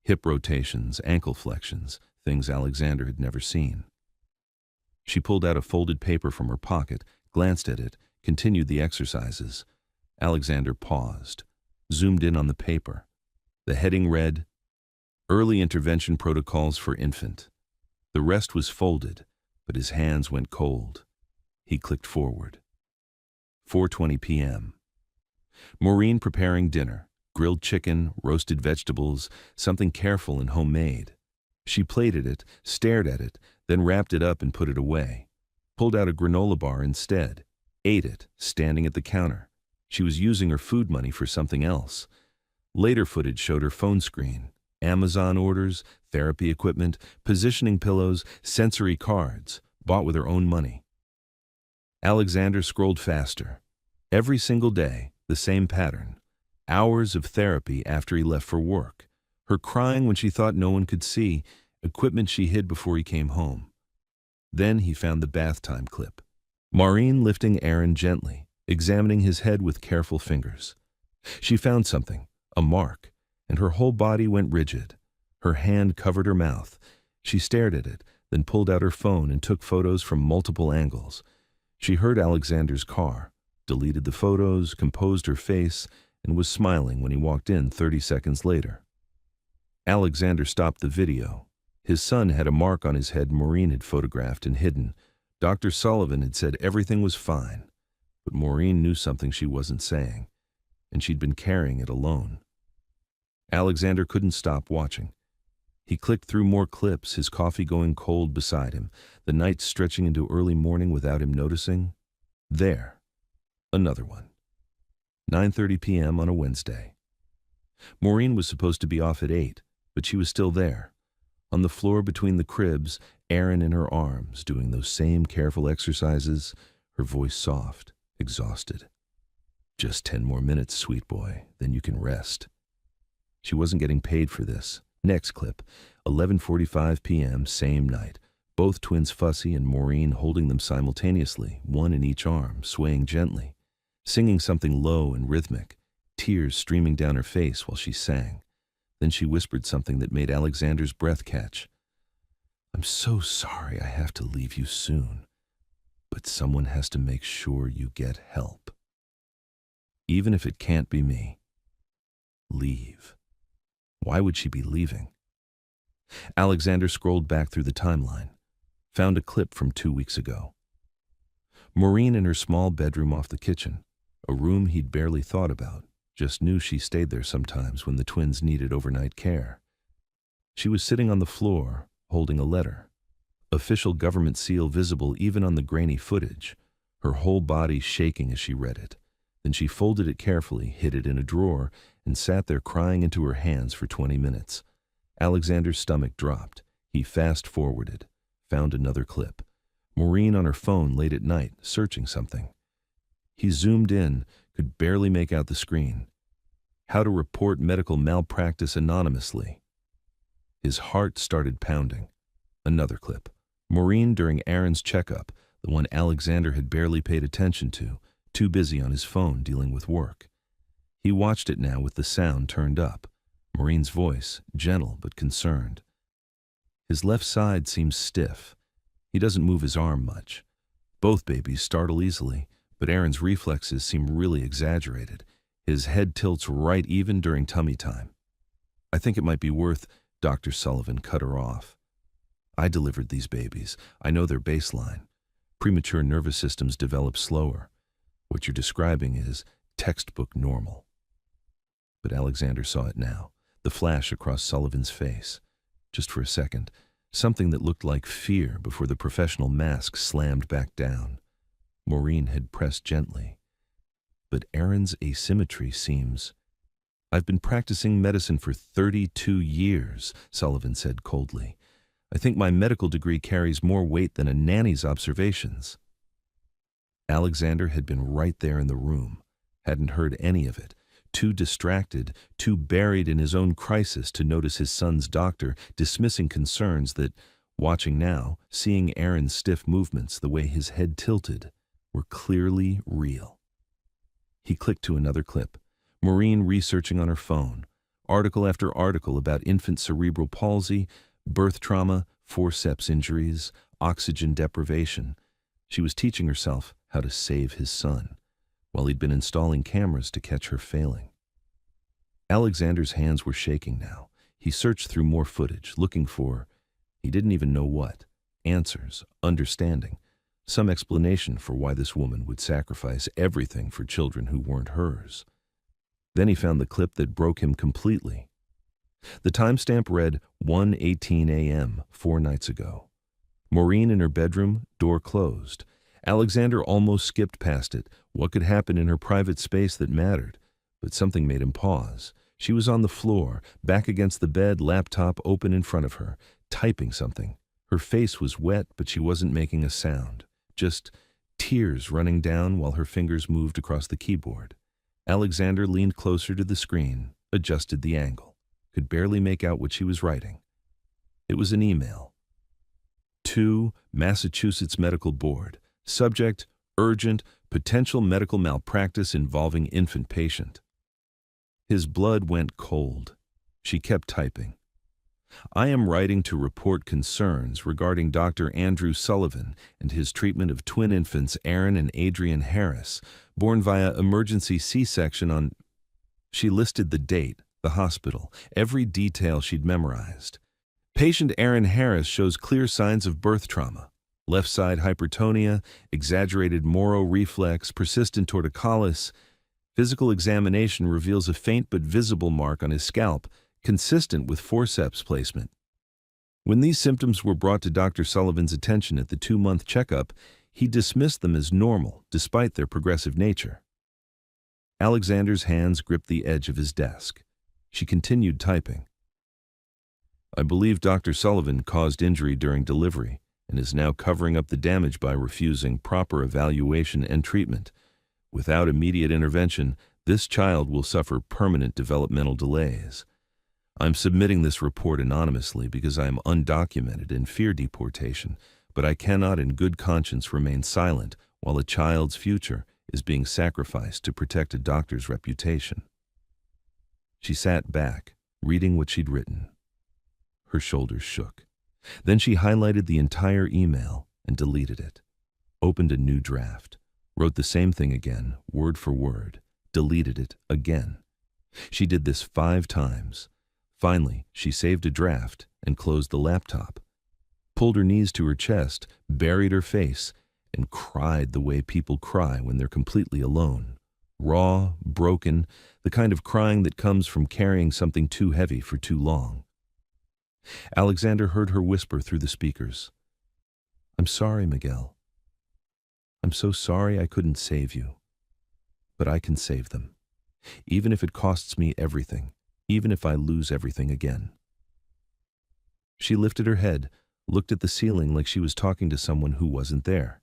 Hip rotations, ankle flexions, things Alexander had never seen. She pulled out a folded paper from her pocket, glanced at it, continued the exercises. Alexander paused, zoomed in on the paper. The heading read, Early Intervention Protocols for Infant. The rest was folded, but his hands went cold. He clicked forward. 4:20 p.m. Maureen preparing dinner, grilled chicken, roasted vegetables, something careful and homemade. She plated it, stared at it, then wrapped it up and put it away. Pulled out a granola bar instead, ate it, standing at the counter. She was using her food money for something else. Later footage showed her phone screen. Amazon orders, therapy equipment, positioning pillows, sensory cards, bought with her own money. Alexander scrolled faster. Every single day, the same pattern. Hours of therapy after he left for work. Her crying when she thought no one could see, equipment she hid before he came home. Then he found the bath time clip. Maureen lifting Aaron gently, examining his head with careful fingers. She found something, a mark, and her whole body went rigid. Her hand covered her mouth. She stared at it, then pulled out her phone and took photos from multiple angles. She heard Alexander's car, deleted the photos, composed her face, and was smiling when he walked in 30 seconds later. Alexander stopped the video. His son had a mark on his head Maureen had photographed and hidden. Dr. Sullivan had said everything was fine, but Maureen knew something she wasn't saying, and she'd been carrying it alone. Alexander couldn't stop watching. He clicked through more clips, his coffee going cold beside him, the night stretching into early morning without him noticing. There. Another one. 9:30 p.m. on a Wednesday. Maureen was supposed to be off at 8, but she was still there. On the floor between the cribs, Aaron in her arms, doing those same careful exercises, her voice soft, exhausted. Just 10 more minutes, sweet boy, then you can rest. She wasn't getting paid for this. Next clip, 11:45 p.m., same night. Both twins fussy and Maureen holding them simultaneously, one in each arm, swaying gently, singing something low and rhythmic, tears streaming down her face while she sang. Then she whispered something that made Alexander's breath catch. I'm so sorry I have to leave you soon, but someone has to make sure you get help. Even if it can't be me. Leave. Why would she be leaving? Alexander scrolled back through the timeline, found a clip from 2 weeks ago. Maureen in her small bedroom off the kitchen, a room he'd barely thought about, just knew she stayed there sometimes when the twins needed overnight care. She was sitting on the floor, holding a letter. Official government seal visible even on the grainy footage, her whole body shaking as she read it. Then she folded it carefully, hid it in a drawer, and sat there crying into her hands for 20 minutes. Alexander's stomach dropped. He fast-forwarded, found another clip. Maureen on her phone late at night, searching something. He zoomed in, could barely make out the screen. How to report medical malpractice anonymously. His heart started pounding. Another clip. Maureen during Aaron's checkup, the one Alexander had barely paid attention to, too busy on his phone dealing with work. He watched it now with the sound turned up. Maureen's voice, gentle but concerned. His left side seems stiff. He doesn't move his arm much. Both babies startle easily, but Aaron's reflexes seem really exaggerated. His head tilts right even during tummy time. I think it might be worth— Dr. Sullivan cut her off. I delivered these babies. I know their baseline. Premature nervous systems develop slower. What you're describing is textbook normal. But Alexander saw it now, the flash across Sullivan's face. Just for a second, something that looked like fear before the professional mask slammed back down. Maureen had pressed gently. But Aaron's asymmetry seems— I've been practicing medicine for 32 years, Sullivan said coldly. I think my medical degree carries more weight than a nanny's observations. Alexander had been right there in the room, hadn't heard any of it, too distracted, too buried in his own crisis to notice his son's doctor dismissing concerns that, watching now, seeing Aaron's stiff movements, the way his head tilted, were clearly real. He clicked to another clip. Maureen researching on her phone, article after article about infant cerebral palsy, birth trauma, forceps injuries, oxygen deprivation. She was teaching herself how to save his son, while he'd been installing cameras to catch her failing. Alexander's hands were shaking now. He searched through more footage, looking for— he didn't even know what— answers, understanding, some explanation for why this woman would sacrifice everything for children who weren't hers. Then he found the clip that broke him completely. The timestamp read 1:18 a.m. 4 nights ago. Maureen in her bedroom, door closed. Alexander almost skipped past it. What could happen in her private space that mattered? But something made him pause. She was on the floor, back against the bed, laptop open in front of her, typing something. Her face was wet, but she wasn't making a sound. Just tears running down while her fingers moved across the keyboard. Alexander leaned closer to the screen, adjusted the angle, could barely make out what she was writing. It was an email. To Massachusetts Medical Board. Subject: urgent, potential medical malpractice involving infant patient. His blood went cold. She kept typing. I am writing to report concerns regarding Dr. Andrew Sullivan and his treatment of twin infants Aaron and Adrian Harris, born via emergency C-section on— She listed the date, the hospital, every detail she'd memorized. Patient Aaron Harris shows clear signs of birth trauma. Left side hypertonia, exaggerated Moro reflex, persistent torticollis. Physical examination reveals a faint but visible mark on his scalp, consistent with forceps placement. When these symptoms were brought to Dr. Sullivan's attention at the 2-month checkup, he dismissed them as normal, despite their progressive nature. Alexander's hands gripped the edge of his desk. She continued typing. I believe Dr. Sullivan caused injury during delivery and is now covering up the damage by refusing proper evaluation and treatment. Without immediate intervention, this child will suffer permanent developmental delays. I'm submitting this report anonymously because I am undocumented and fear deportation, but I cannot in good conscience remain silent while a child's future is being sacrificed to protect a doctor's reputation. She sat back, reading what she'd written. Her shoulders shook. Then she highlighted the entire email and deleted it. Opened a new draft. Wrote the same thing again, word for word. Deleted it again. She did this 5 times. Finally, she saved a draft and closed the laptop. Pulled her knees to her chest, buried her face, and cried the way people cry when they're completely alone. Raw, broken, the kind of crying that comes from carrying something too heavy for too long. Alexander heard her whisper through the speakers. I'm sorry, Miguel. I'm so sorry I couldn't save you. But I can save them. Even if it costs me everything. Even if I lose everything again. She lifted her head, looked at the ceiling like she was talking to someone who wasn't there.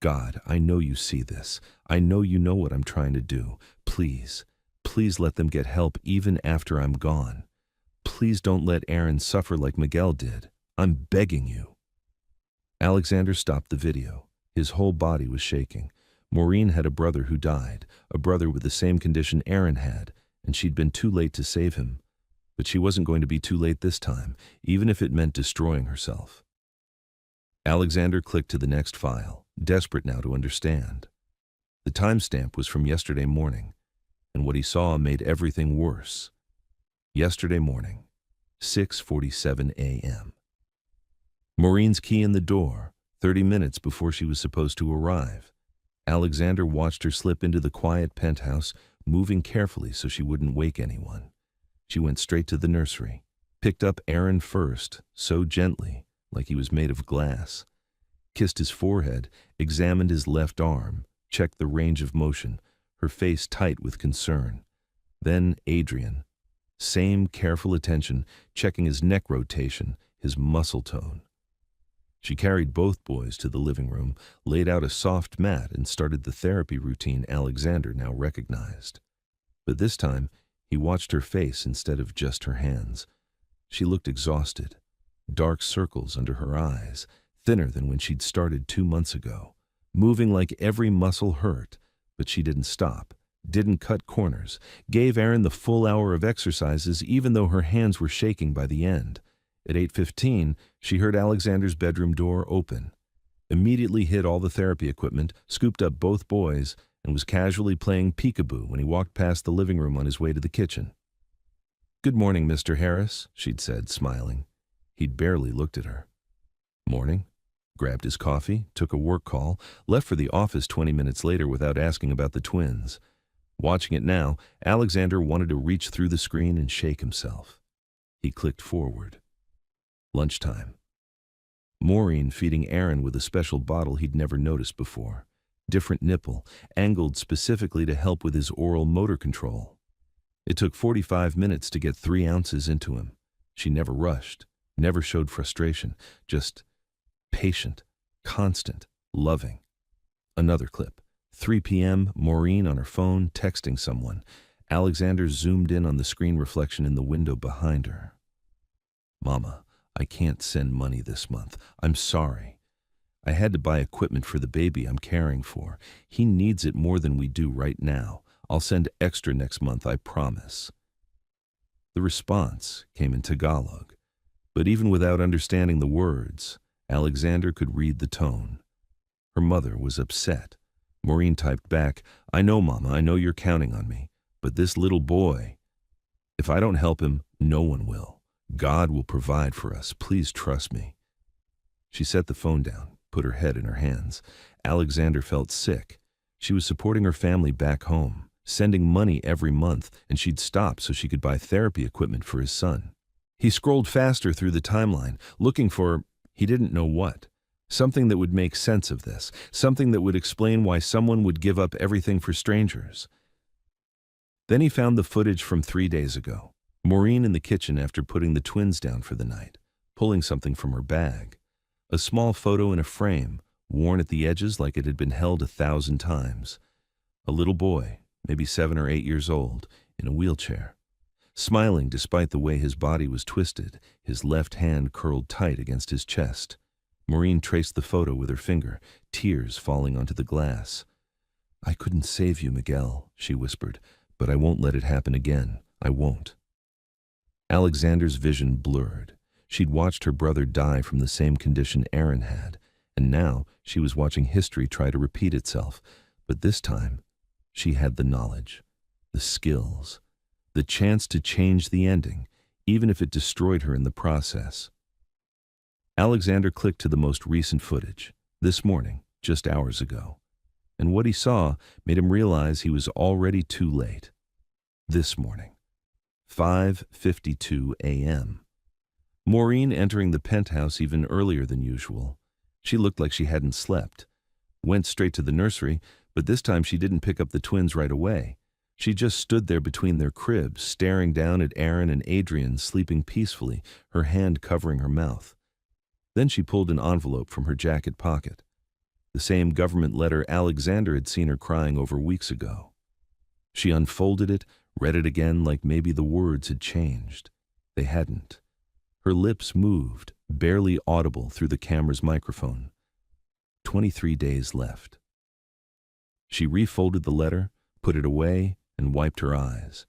God, I know you see this. I know you know what I'm trying to do. Please, please let them get help even after I'm gone. Please don't let Aaron suffer like Miguel did. I'm begging you. Alexander stopped the video. His whole body was shaking. Maureen had a brother who died, a brother with the same condition Aaron had, and she'd been too late to save him. But she wasn't going to be too late this time, even if it meant destroying herself. Alexander clicked to the next file, desperate now to understand. The timestamp was from yesterday morning, and what he saw made everything worse. Yesterday morning, 6:47 a.m. Maureen's key in the door, 30 minutes before she was supposed to arrive. Alexander watched her slip into the quiet penthouse, moving carefully so she wouldn't wake anyone. She went straight to the nursery, picked up Aaron first, so gently, like he was made of glass, kissed his forehead, examined his left arm, checked the range of motion, her face tight with concern. Then Adrian. Same careful attention, checking his neck rotation, his muscle tone. She carried both boys to the living room, laid out a soft mat, and started the therapy routine Alexander now recognized. But this time, he watched her face instead of just her hands. She looked exhausted, dark circles under her eyes, thinner than when she'd started 2 months ago, moving like every muscle hurt, but she didn't stop, didn't cut corners, gave Aaron the full hour of exercises even though her hands were shaking by the end. At 8:15, she heard Alexander's bedroom door open, immediately hid all the therapy equipment, scooped up both boys, and was casually playing peekaboo when he walked past the living room on his way to the kitchen. "Good morning, Mr. Harris," she'd said, smiling. He'd barely looked at her. "Morning." Grabbed his coffee, took a work call, left for the office 20 minutes later without asking about the twins. Watching it now, Alexander wanted to reach through the screen and shake himself. He clicked forward. Lunchtime. Maureen feeding Aaron with a special bottle he'd never noticed before. Different nipple, angled specifically to help with his oral motor control. It took 45 minutes to get 3 ounces into him. She never rushed, never showed frustration, just patient, constant, loving. Another clip. 3 p.m., Maureen on her phone, texting someone. Alexander zoomed in on the screen reflection in the window behind her. "Mama, I can't send money this month. I'm sorry. I had to buy equipment for the baby I'm caring for. He needs it more than we do right now. I'll send extra next month, I promise." The response came in Tagalog, but even without understanding the words, Alexander could read the tone. Her mother was upset. Maureen typed back, "I know, Mama, I know you're counting on me, but this little boy, if I don't help him, no one will. God will provide for us. Please trust me." She set the phone down, put her head in her hands. Alexander felt sick. She was supporting her family back home, sending money every month, and she'd stop so she could buy therapy equipment for his son. He scrolled faster through the timeline, looking for, he didn't know what. Something that would make sense of this, something that would explain why someone would give up everything for strangers. Then he found the footage from 3 days ago. Maureen in the kitchen after putting the twins down for the night, pulling something from her bag. A small photo in a frame, worn at the edges like it had been held 1,000 times. A little boy, maybe 7 or 8 years old, in a wheelchair. Smiling despite the way his body was twisted, his left hand curled tight against his chest. Maureen traced the photo with her finger, tears falling onto the glass. "I couldn't save you, Miguel," she whispered, "but I won't let it happen again. I won't." Alexander's vision blurred. She'd watched her brother die from the same condition Aaron had, and now she was watching history try to repeat itself. But this time, she had the knowledge, the skills, the chance to change the ending, even if it destroyed her in the process. Alexander clicked to the most recent footage, this morning, just hours ago. And what he saw made him realize he was already too late. This morning. 5:52 a.m. Maureen entering the penthouse even earlier than usual. She looked like she hadn't slept. Went straight to the nursery, but this time she didn't pick up the twins right away. She just stood there between their cribs, staring down at Aaron and Adrian sleeping peacefully, her hand covering her mouth. Then she pulled an envelope from her jacket pocket. The same government letter Alexander had seen her crying over weeks ago. She unfolded it, read it again like maybe the words had changed. They hadn't. Her lips moved, barely audible through the camera's microphone. 23 days left. She refolded the letter, put it away, and wiped her eyes.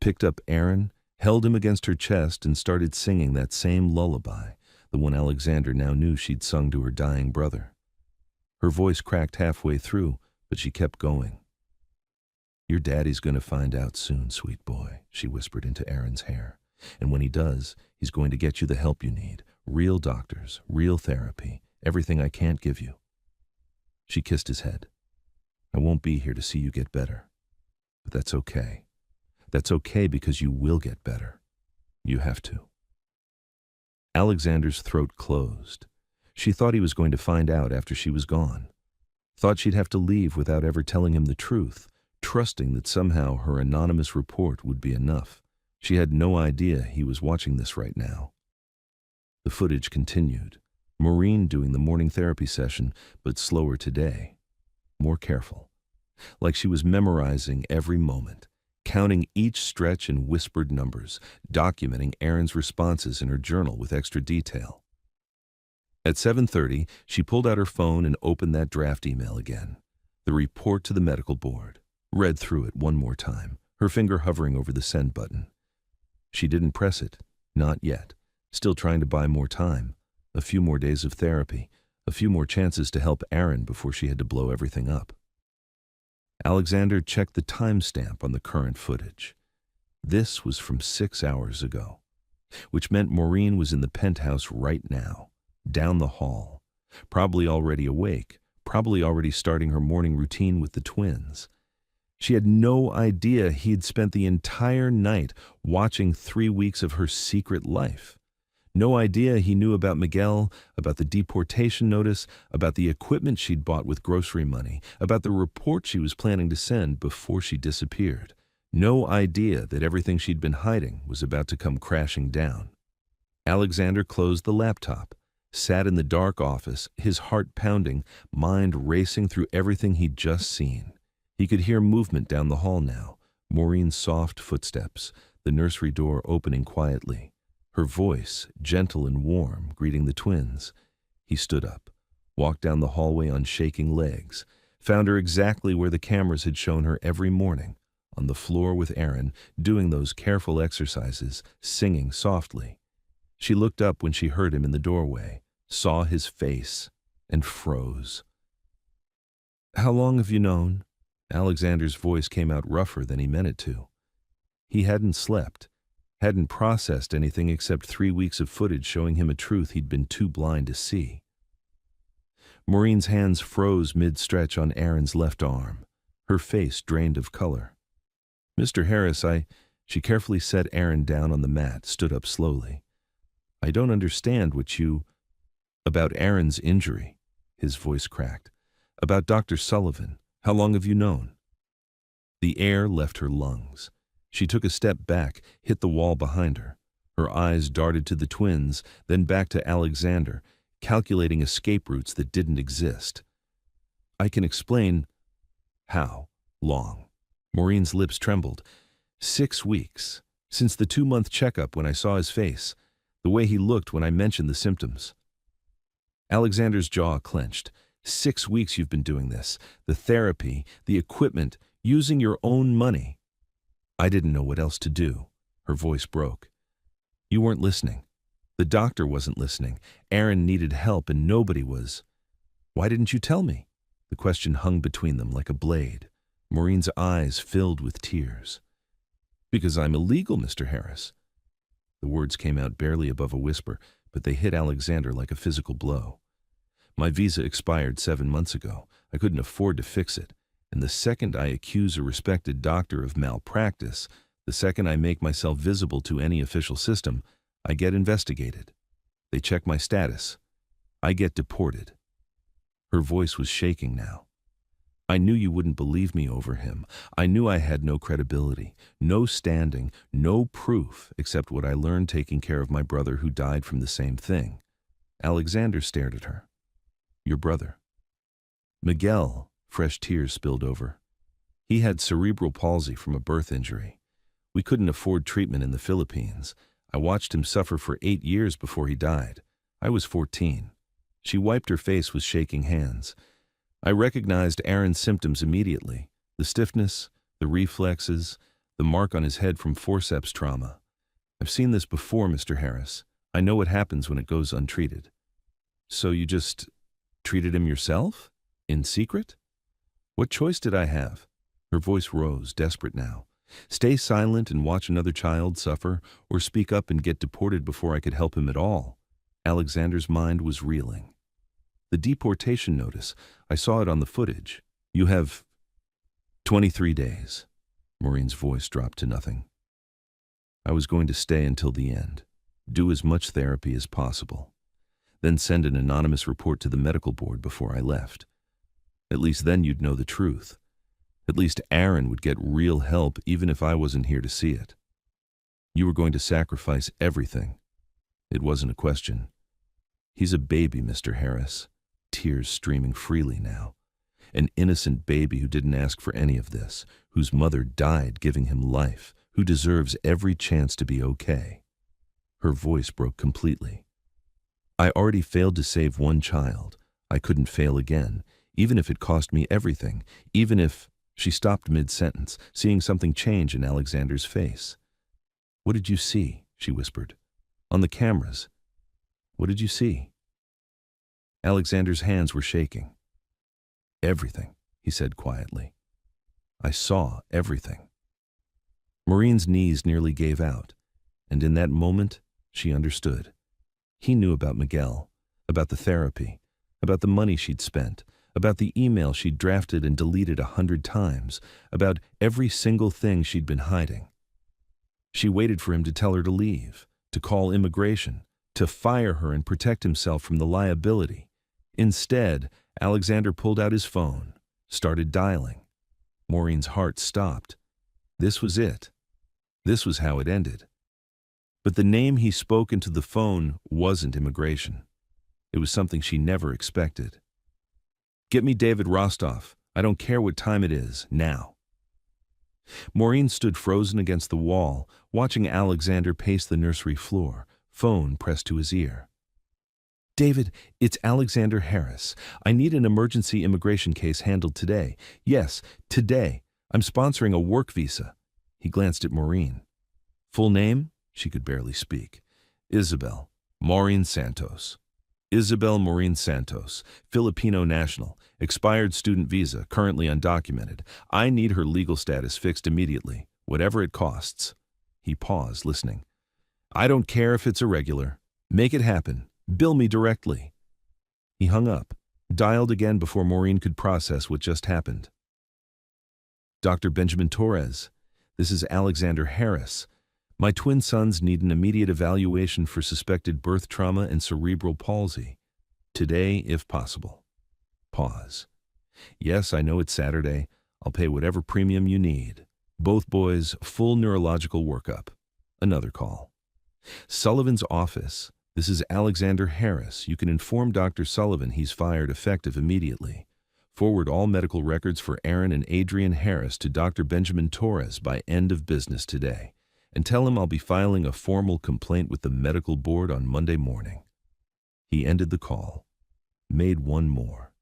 picked up Aaron, held him against her chest, and started singing that same lullaby, the one Alexander now knew she'd sung to her dying brother. Her voice cracked halfway through, but she kept going. "Your daddy's going to find out soon, sweet boy," she whispered into Aaron's hair. "And when he does, he's going to get you the help you need. Real doctors, real therapy, everything I can't give you." She kissed his head. "I won't be here to see you get better. But that's okay. That's okay because you will get better. You have to." Alexander's throat closed. She thought he was going to find out after she was gone. Thought she'd have to leave without ever telling him the truth, trusting that somehow her anonymous report would be enough. She had no idea he was watching this right now. The footage continued. Maureen doing the morning therapy session, but slower today. More careful. Like she was memorizing every moment, counting each stretch in whispered numbers, documenting Aaron's responses in her journal with extra detail. At 7:30, she pulled out her phone and opened that draft email again. The report to the medical board. Read through it one more time, her finger hovering over the send button. She didn't press it. Not yet. Still trying to buy more time. A few more days of therapy. A few more chances to help Aaron before she had to blow everything up. Alexander checked the timestamp on the current footage. This was from 6 hours ago, which meant Maureen was in the penthouse right now, down the hall, probably already awake, probably already starting her morning routine with the twins. She had no idea he'd spent the entire night watching 3 weeks of her secret life. No idea he knew about Miguel, about the deportation notice, about the equipment she'd bought with grocery money, about the report she was planning to send before she disappeared. No idea that everything she'd been hiding was about to come crashing down. Alexander closed the laptop, sat in the dark office, his heart pounding, mind racing through everything he'd just seen. He could hear movement down the hall now, Maureen's soft footsteps, the nursery door opening quietly. Her voice, gentle and warm, greeting the twins. He stood up, walked down the hallway on shaking legs, found her exactly where the cameras had shown her every morning, on the floor with Aaron, doing those careful exercises, singing softly. She looked up when she heard him in the doorway, saw his face, and froze. "How long have you known?" Alexander's voice came out rougher than he meant it to. He hadn't slept. Hadn't processed anything except 3 weeks of footage showing him a truth he'd been too blind to see. Maureen's hands froze mid-stretch on Aaron's left arm, her face drained of color. "Mr. Harris, She carefully set Aaron down on the mat, stood up slowly. "I don't understand what you—" "About Aaron's injury," his voice cracked. "About Dr. Sullivan. How long have you known?" The air left her lungs. She took a step back, hit the wall behind her. Her eyes darted to the twins, then back to Alexander, calculating escape routes that didn't exist. "I can explain." "How long?" Maureen's lips trembled. 6 weeks. Since the 2-month checkup when I saw his face. The way he looked when I mentioned the symptoms. Alexander's jaw clenched. 6 weeks you've been doing this. The therapy, the equipment, using your own money. I didn't know what else to do. Her voice broke. You weren't listening. The doctor wasn't listening. Aaron needed help and nobody was. Why didn't you tell me? The question hung between them like a blade. Maureen's eyes filled with tears. Because I'm illegal, Mr. Harris. The words came out barely above a whisper, but they hit Alexander like a physical blow. My visa expired 7 months ago. I couldn't afford to fix it. And the second I accuse a respected doctor of malpractice, the second I make myself visible to any official system, I get investigated. They check my status. I get deported. Her voice was shaking now. I knew you wouldn't believe me over him. I knew I had no credibility, no standing, no proof except what I learned taking care of my brother who died from the same thing. Alexander stared at her. Your brother. Miguel, fresh tears spilled over. He had cerebral palsy from a birth injury. We couldn't afford treatment in the Philippines. I watched him suffer for 8 years before he died. I was 14. She wiped her face with shaking hands. I recognized Aaron's symptoms immediately. The stiffness, the reflexes, the mark on his head from forceps trauma. I've seen this before, Mr. Harris. I know what happens when it goes untreated. So you just treated him yourself? In secret? What choice did I have? Her voice rose, desperate now. Stay silent and watch another child suffer, or speak up and get deported before I could help him at all. Alexander's mind was reeling. The deportation notice, I saw it on the footage. You have 23 days. Maureen's voice dropped to nothing. I was going to stay until the end, do as much therapy as possible, then send an anonymous report to the medical board before I left. At least then you'd know the truth. At least Aaron would get real help even if I wasn't here to see it. You were going to sacrifice everything. It wasn't a question. He's a baby, Mr. Harris, tears streaming freely now. An innocent baby who didn't ask for any of this, whose mother died giving him life, who deserves every chance to be okay. Her voice broke completely. I already failed to save one child. I couldn't fail again, even if it cost me everything, even if... She stopped mid-sentence, seeing something change in Alexander's face. What did you see? She whispered. On the cameras. What did you see? Alexander's hands were shaking. Everything, he said quietly. I saw everything. Maureen's knees nearly gave out, and in that moment, she understood. He knew about Miguel, about the therapy, about the money she'd spent, about the email she'd drafted and deleted 100 times, about every single thing she'd been hiding. She waited for him to tell her to leave, to call immigration, to fire her and protect himself from the liability. Instead, Alexander pulled out his phone, started dialing. Maureen's heart stopped. This was it. This was how it ended. But the name he spoke into the phone wasn't immigration. It was something she never expected. Get me David Rostov. I don't care what time it is, now. Maureen stood frozen against the wall, watching Alexander pace the nursery floor, phone pressed to his ear. David, it's Alexander Harris. I need an emergency immigration case handled today. Yes, today. I'm sponsoring a work visa. He glanced at Maureen. Full name? She could barely speak. Isabel Maureen Santos. Isabel Maureen Santos, Filipino national, expired student visa, currently undocumented. I need her legal status fixed immediately, whatever it costs. He paused, listening. I don't care if it's irregular. Make it happen. Bill me directly. He hung up, dialed again before Maureen could process what just happened. Dr. Benjamin Torres, this is Alexander Harris. My twin sons need an immediate evaluation for suspected birth trauma and cerebral palsy. Today, if possible. Pause. Yes, I know it's Saturday. I'll pay whatever premium you need. Both boys, full neurological workup. Another call. Sullivan's office. This is Alexander Harris. You can inform Dr. Sullivan he's fired effective immediately. Forward all medical records for Aaron and Adrian Harris to Dr. Benjamin Torres by end of business today. And tell him I'll be filing a formal complaint with the medical board on Monday morning. He ended the call. Made one more.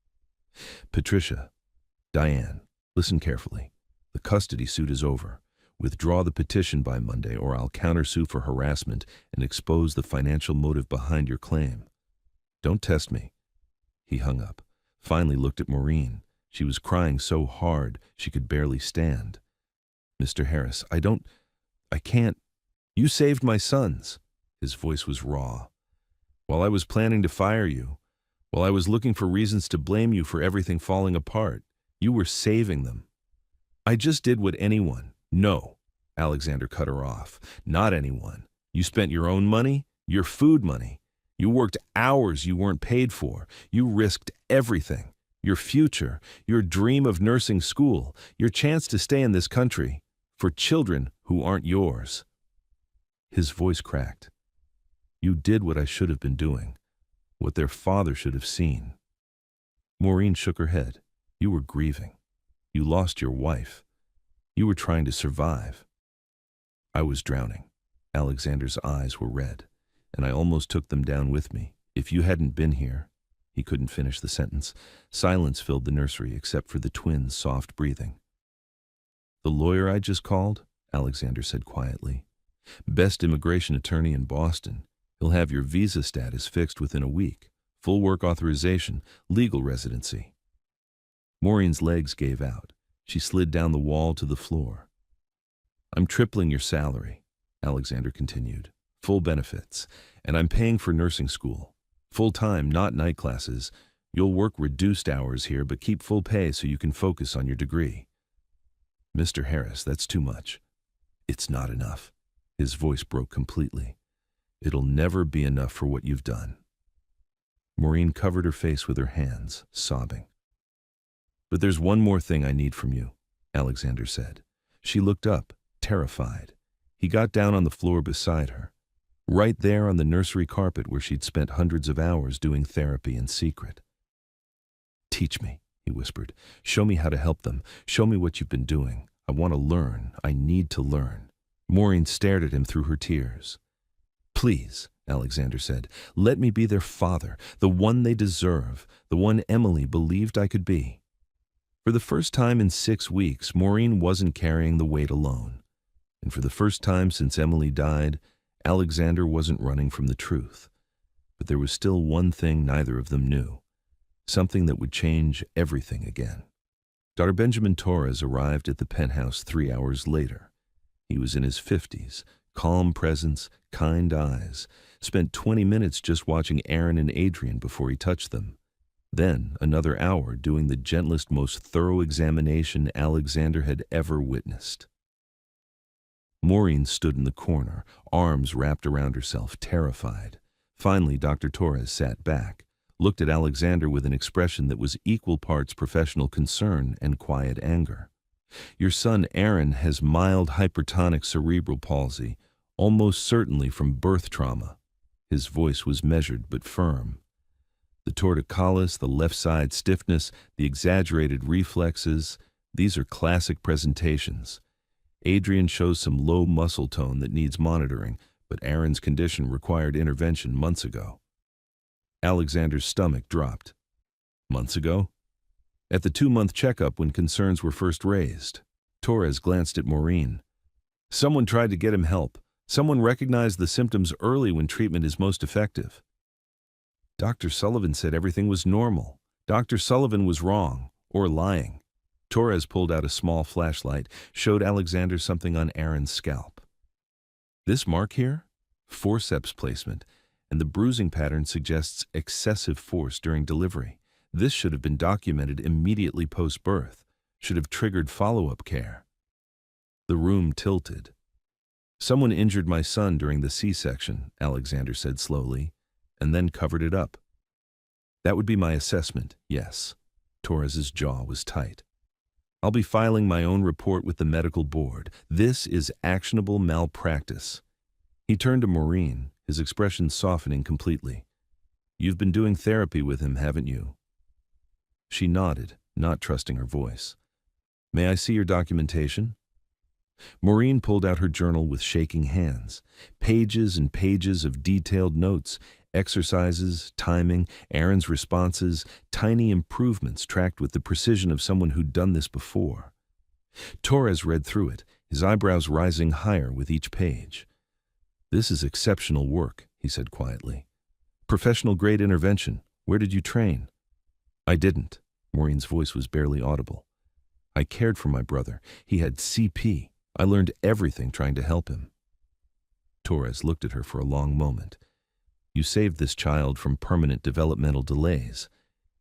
Patricia, Diane, listen carefully. The custody suit is over. Withdraw the petition by Monday or I'll countersue for harassment and expose the financial motive behind your claim. Don't test me. He hung up, finally looked at Maureen. She was crying so hard she could barely stand. Mr. Harris, I can't. You saved my sons. His voice was raw. While I was planning to fire you, while I was looking for reasons to blame you for everything falling apart, you were saving them. I just did what anyone. No, Alexander cut her off. Not anyone. You spent your own money, your food money. You worked hours you weren't paid for. You risked everything. Your future, your dream of nursing school, your chance to stay in this country. For children who aren't yours. His voice cracked. You did what I should have been doing, what their father should have seen. Maureen shook her head. You were grieving. You lost your wife. You were trying to survive. I was drowning. Alexander's eyes were red, and I almost took them down with me. If you hadn't been here, he couldn't finish the sentence. Silence filled the nursery except for the twins' soft breathing. The lawyer I just called? Alexander said quietly. Best immigration attorney in Boston. He'll have your visa status fixed within a week. Full work authorization, legal residency. Maureen's legs gave out. She slid down the wall to the floor. I'm tripling your salary, Alexander continued. Full benefits. And I'm paying for nursing school. Full-time, not night classes. You'll work reduced hours here, but keep full pay so you can focus on your degree. Mr. Harris, that's too much. It's not enough. His voice broke completely. It'll never be enough for what you've done. Maureen covered her face with her hands, sobbing. But there's one more thing I need from you, Alexander said. She looked up, terrified. He got down on the floor beside her, right there on the nursery carpet where she'd spent hundreds of hours doing therapy in secret. Teach me, he whispered. Show me how to help them. Show me what you've been doing. I want to learn. I need to learn. Maureen stared at him through her tears. Please, Alexander said, let me be their father, the one they deserve, the one Emily believed I could be. For the first time in 6 weeks, Maureen wasn't carrying the weight alone. And for the first time since Emily died, Alexander wasn't running from the truth. But there was still one thing neither of them knew, something that would change everything again. Dr. Benjamin Torres arrived at the penthouse 3 hours later. He was in his 50s, calm presence, kind eyes, spent 20 minutes just watching Aaron and Adrian before he touched them. Then another hour doing the gentlest, most thorough examination Alexander had ever witnessed. Maureen stood in the corner, arms wrapped around herself, terrified. Finally, Dr. Torres sat back, looked at Alexander with an expression that was equal parts professional concern and quiet anger. Your son Aaron has mild hypertonic cerebral palsy, almost certainly from birth trauma. His voice was measured but firm. The torticollis, the left side stiffness, the exaggerated reflexes, these are classic presentations. Adrian shows some low muscle tone that needs monitoring, but Aaron's condition required intervention months ago. Alexander's stomach dropped. Months ago? At the 2-month checkup when concerns were first raised. Torres glanced at Maureen. Someone tried to get him help. Someone recognized the symptoms early when treatment is most effective. Dr. Sullivan said everything was normal. Dr. Sullivan was wrong, or lying. Torres pulled out a small flashlight, showed Alexander something on Aaron's scalp. This mark here? Forceps placement, and the bruising pattern suggests excessive force during delivery. This should have been documented immediately post-birth, should have triggered follow-up care. The room tilted. Someone injured my son during the C-section, Alexander said slowly, and then covered it up. That would be my assessment, yes. Torres's jaw was tight. I'll be filing my own report with the medical board. This is actionable malpractice. He turned to Maureen, his expression softening completely. You've been doing therapy with him, haven't you? She nodded, not trusting her voice. May I see your documentation? Maureen pulled out her journal with shaking hands. Pages and pages of detailed notes, exercises, timing, Aaron's responses, tiny improvements tracked with the precision of someone who'd done this before. Torres read through it, his eyebrows rising higher with each page. This is exceptional work, he said quietly. Professional-grade intervention. Where did you train? I didn't. Maureen's voice was barely audible. I cared for my brother. He had CP. I learned everything trying to help him. Torres looked at her for a long moment. You saved this child from permanent developmental delays.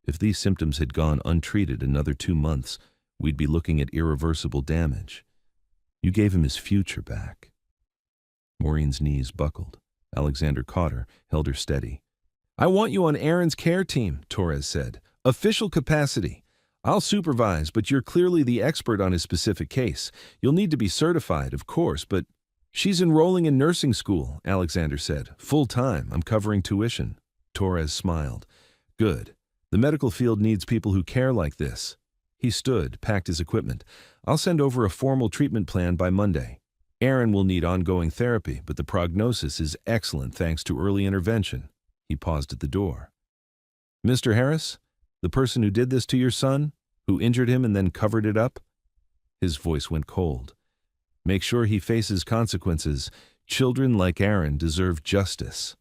If these symptoms had gone untreated another 2 months, we'd be looking at irreversible damage. You gave him his future back. Maureen's knees buckled. Alexander caught her, held her steady. I want you on Aaron's care team, Torres said. Official capacity. I'll supervise, but you're clearly the expert on his specific case. You'll need to be certified, of course, but... She's enrolling in nursing school, Alexander said. Full-time. I'm covering tuition. Torres smiled. Good. The medical field needs people who care like this. He stood, packed his equipment. I'll send over a formal treatment plan by Monday. Aaron will need ongoing therapy, but the prognosis is excellent thanks to early intervention. He paused at the door. Mr. Harris, the person who did this to your son, who injured him and then covered it up? His voice went cold. Make sure he faces consequences. Children like Aaron deserve justice.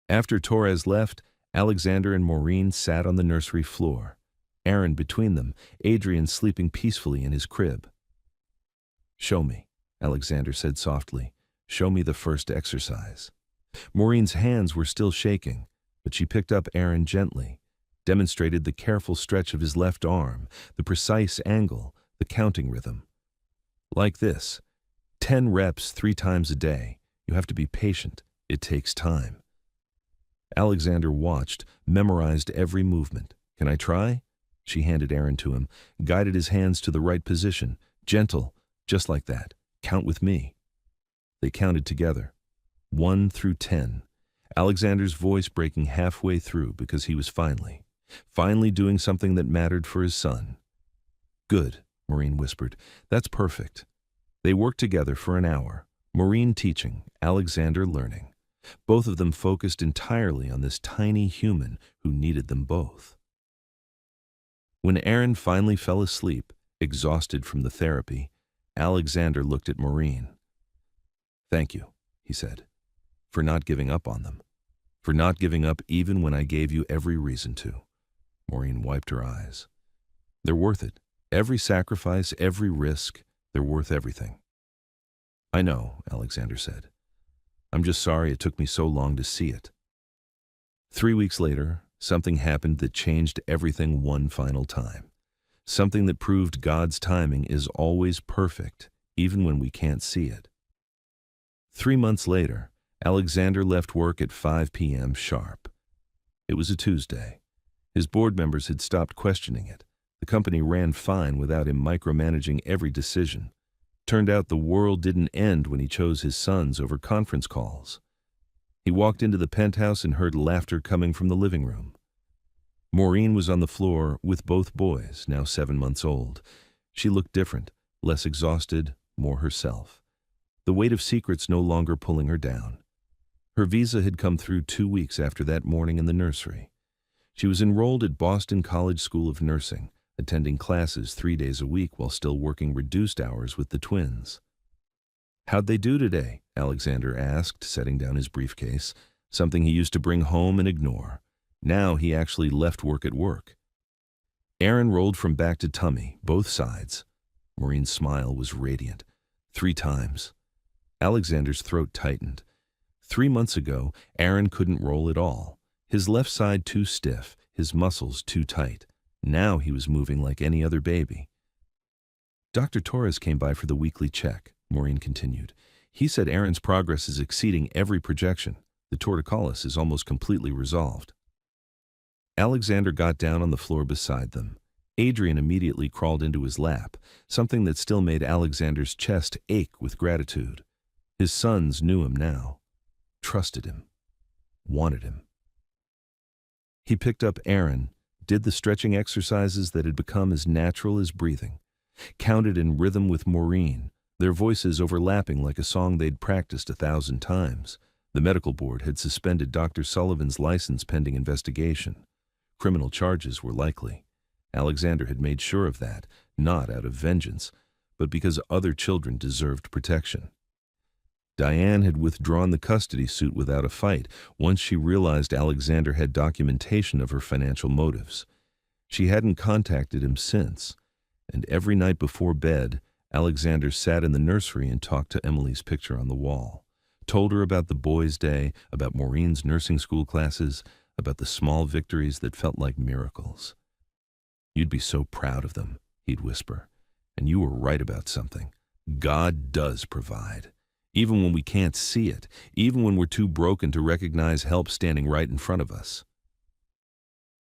After Torres left, Alexander and Maureen sat on the nursery floor, Aaron between them, Adrian sleeping peacefully in his crib. "Show me," Alexander said softly. "Show me the first exercise." Maureen's hands were still shaking, but she picked up Aaron gently, demonstrated the careful stretch of his left arm, the precise angle, the counting rhythm. "Like this. 10 reps 3 times a day. You have to be patient. It takes time." Alexander watched, memorized every movement. "Can I try?" She handed Aaron to him, guided his hands to the right position. "Gentle, just like that. Count with me." They counted together, 1 through 10, Alexander's voice breaking halfway through because he was finally doing something that mattered for his son. "Good," Maureen whispered. "That's perfect." They worked together for an hour, Maureen teaching, Alexander learning. Both of them focused entirely on this tiny human who needed them both. When Aaron finally fell asleep, exhausted from the therapy, Alexander looked at Maureen. "Thank you," he said, "for not giving up on them. For not giving up even when I gave you every reason to." Maureen wiped her eyes. "They're worth it. Every sacrifice, every risk, they're worth everything." "I know," Alexander said. "I'm just sorry it took me so long to see it." 3 weeks later, something happened that changed everything one final time. Something that proved God's timing is always perfect, even when we can't see it. 3 months later, Alexander left work at 5 p.m. sharp. It was a Tuesday. His board members had stopped questioning it. The company ran fine without him micromanaging every decision. Turned out the world didn't end when he chose his sons over conference calls. He walked into the penthouse and heard laughter coming from the living room. Maureen was on the floor with both boys, now 7 months old. She looked different, less exhausted, more herself. The weight of secrets no longer pulling her down. Her visa had come through 2 weeks after that morning in the nursery. She was enrolled at Boston College School of Nursing, attending classes 3 days a week while still working reduced hours with the twins. "How'd they do today?" Alexander asked, setting down his briefcase, something he used to bring home and ignore. Now he actually left work at work. Aaron rolled from back to tummy, both sides. Maureen's smile was radiant. 3 times. Alexander's throat tightened. 3 months ago, Aaron couldn't roll at all. His left side too stiff, his muscles too tight. Now he was moving like any other baby. "Dr. Torres came by for the weekly check," Maureen continued. "He said Aaron's progress is exceeding every projection. The torticollis is almost completely resolved." Alexander got down on the floor beside them. Adrian immediately crawled into his lap, something that still made Alexander's chest ache with gratitude. His sons knew him now, trusted him, wanted him. He picked up Aaron, did the stretching exercises that had become as natural as breathing, counted in rhythm with Maureen, their voices overlapping like a song they'd practiced 1,000 times. The medical board had suspended Dr. Sullivan's license pending investigation. Criminal charges were likely. Alexander had made sure of that, not out of vengeance, but because other children deserved protection. Diane had withdrawn the custody suit without a fight once she realized Alexander had documentation of her financial motives. She hadn't contacted him since, and every night before bed, Alexander sat in the nursery and talked to Emily's picture on the wall, told her about the boys' day, about Maureen's nursing school classes, about the small victories that felt like miracles. "You'd be so proud of them," he'd whisper, "and you were right about something. God does provide. Even when we can't see it, even when we're too broken to recognize help standing right in front of us."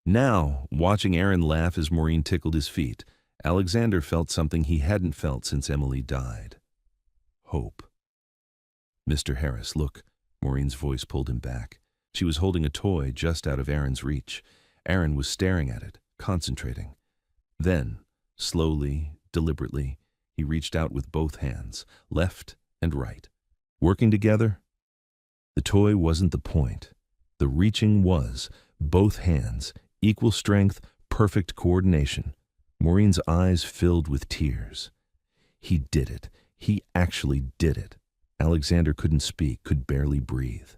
Now, watching Aaron laugh as Maureen tickled his feet, Alexander felt something he hadn't felt since Emily died. Hope. "Mr. Harris, look." Maureen's voice pulled him back. She was holding a toy just out of Aaron's reach. Aaron was staring at it, concentrating. Then, slowly, deliberately, he reached out with both hands, left and right. Working together? The toy wasn't the point. The reaching was. Both hands, equal strength, perfect coordination. Maureen's eyes filled with tears. He did it. He actually did it. Alexander couldn't speak, could barely breathe.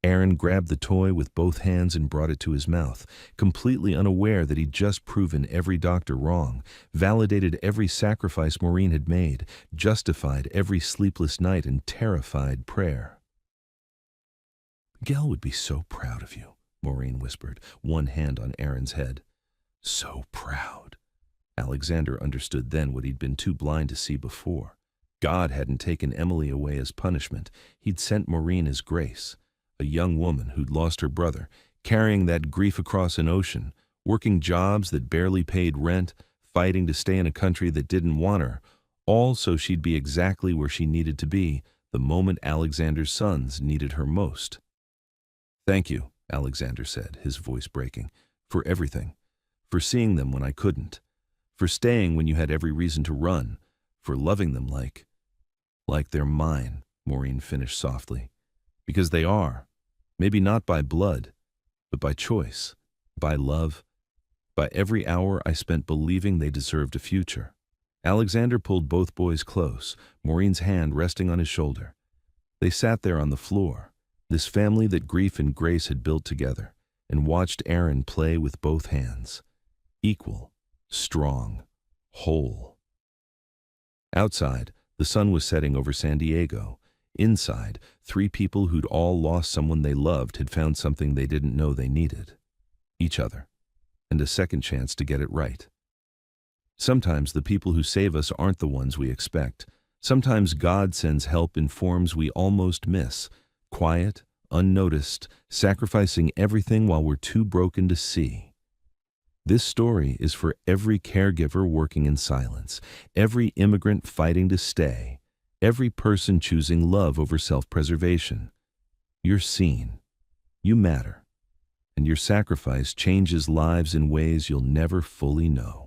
Aaron grabbed the toy with both hands and brought it to his mouth, completely unaware that he'd just proven every doctor wrong, validated every sacrifice Maureen had made, justified every sleepless night and terrified prayer. "Miguel would be so proud of you," Maureen whispered, one hand on Aaron's head. So proud. Alexander understood then what he'd been too blind to see before. God hadn't taken Emily away as punishment. He'd sent Maureen as grace, a young woman who'd lost her brother, carrying that grief across an ocean, working jobs that barely paid rent, fighting to stay in a country that didn't want her, all so she'd be exactly where she needed to be the moment Alexander's sons needed her most. "Thank you," Alexander said, his voice breaking, "for everything. For seeing them when I couldn't. For staying when you had every reason to run. For loving them like they're mine," Maureen finished softly. "Because they are. Maybe not by blood, but by choice, by love, by every hour I spent believing they deserved a future." Alexander pulled both boys close, Maureen's hand resting on his shoulder. They sat there on the floor, this family that grief and grace had built together, and watched Aaron play with both hands. Equal, strong, whole. Outside, the sun was setting over San Diego. Inside, 3 people who'd all lost someone they loved had found something they didn't know they needed. Each other. And a second chance to get it right. Sometimes the people who save us aren't the ones we expect. Sometimes God sends help in forms we almost miss. Quiet, unnoticed, sacrificing everything while we're too broken to see. This story is for every caregiver working in silence, every immigrant fighting to stay, every person choosing love over self-preservation. You're seen. You matter. And your sacrifice changes lives in ways you'll never fully know.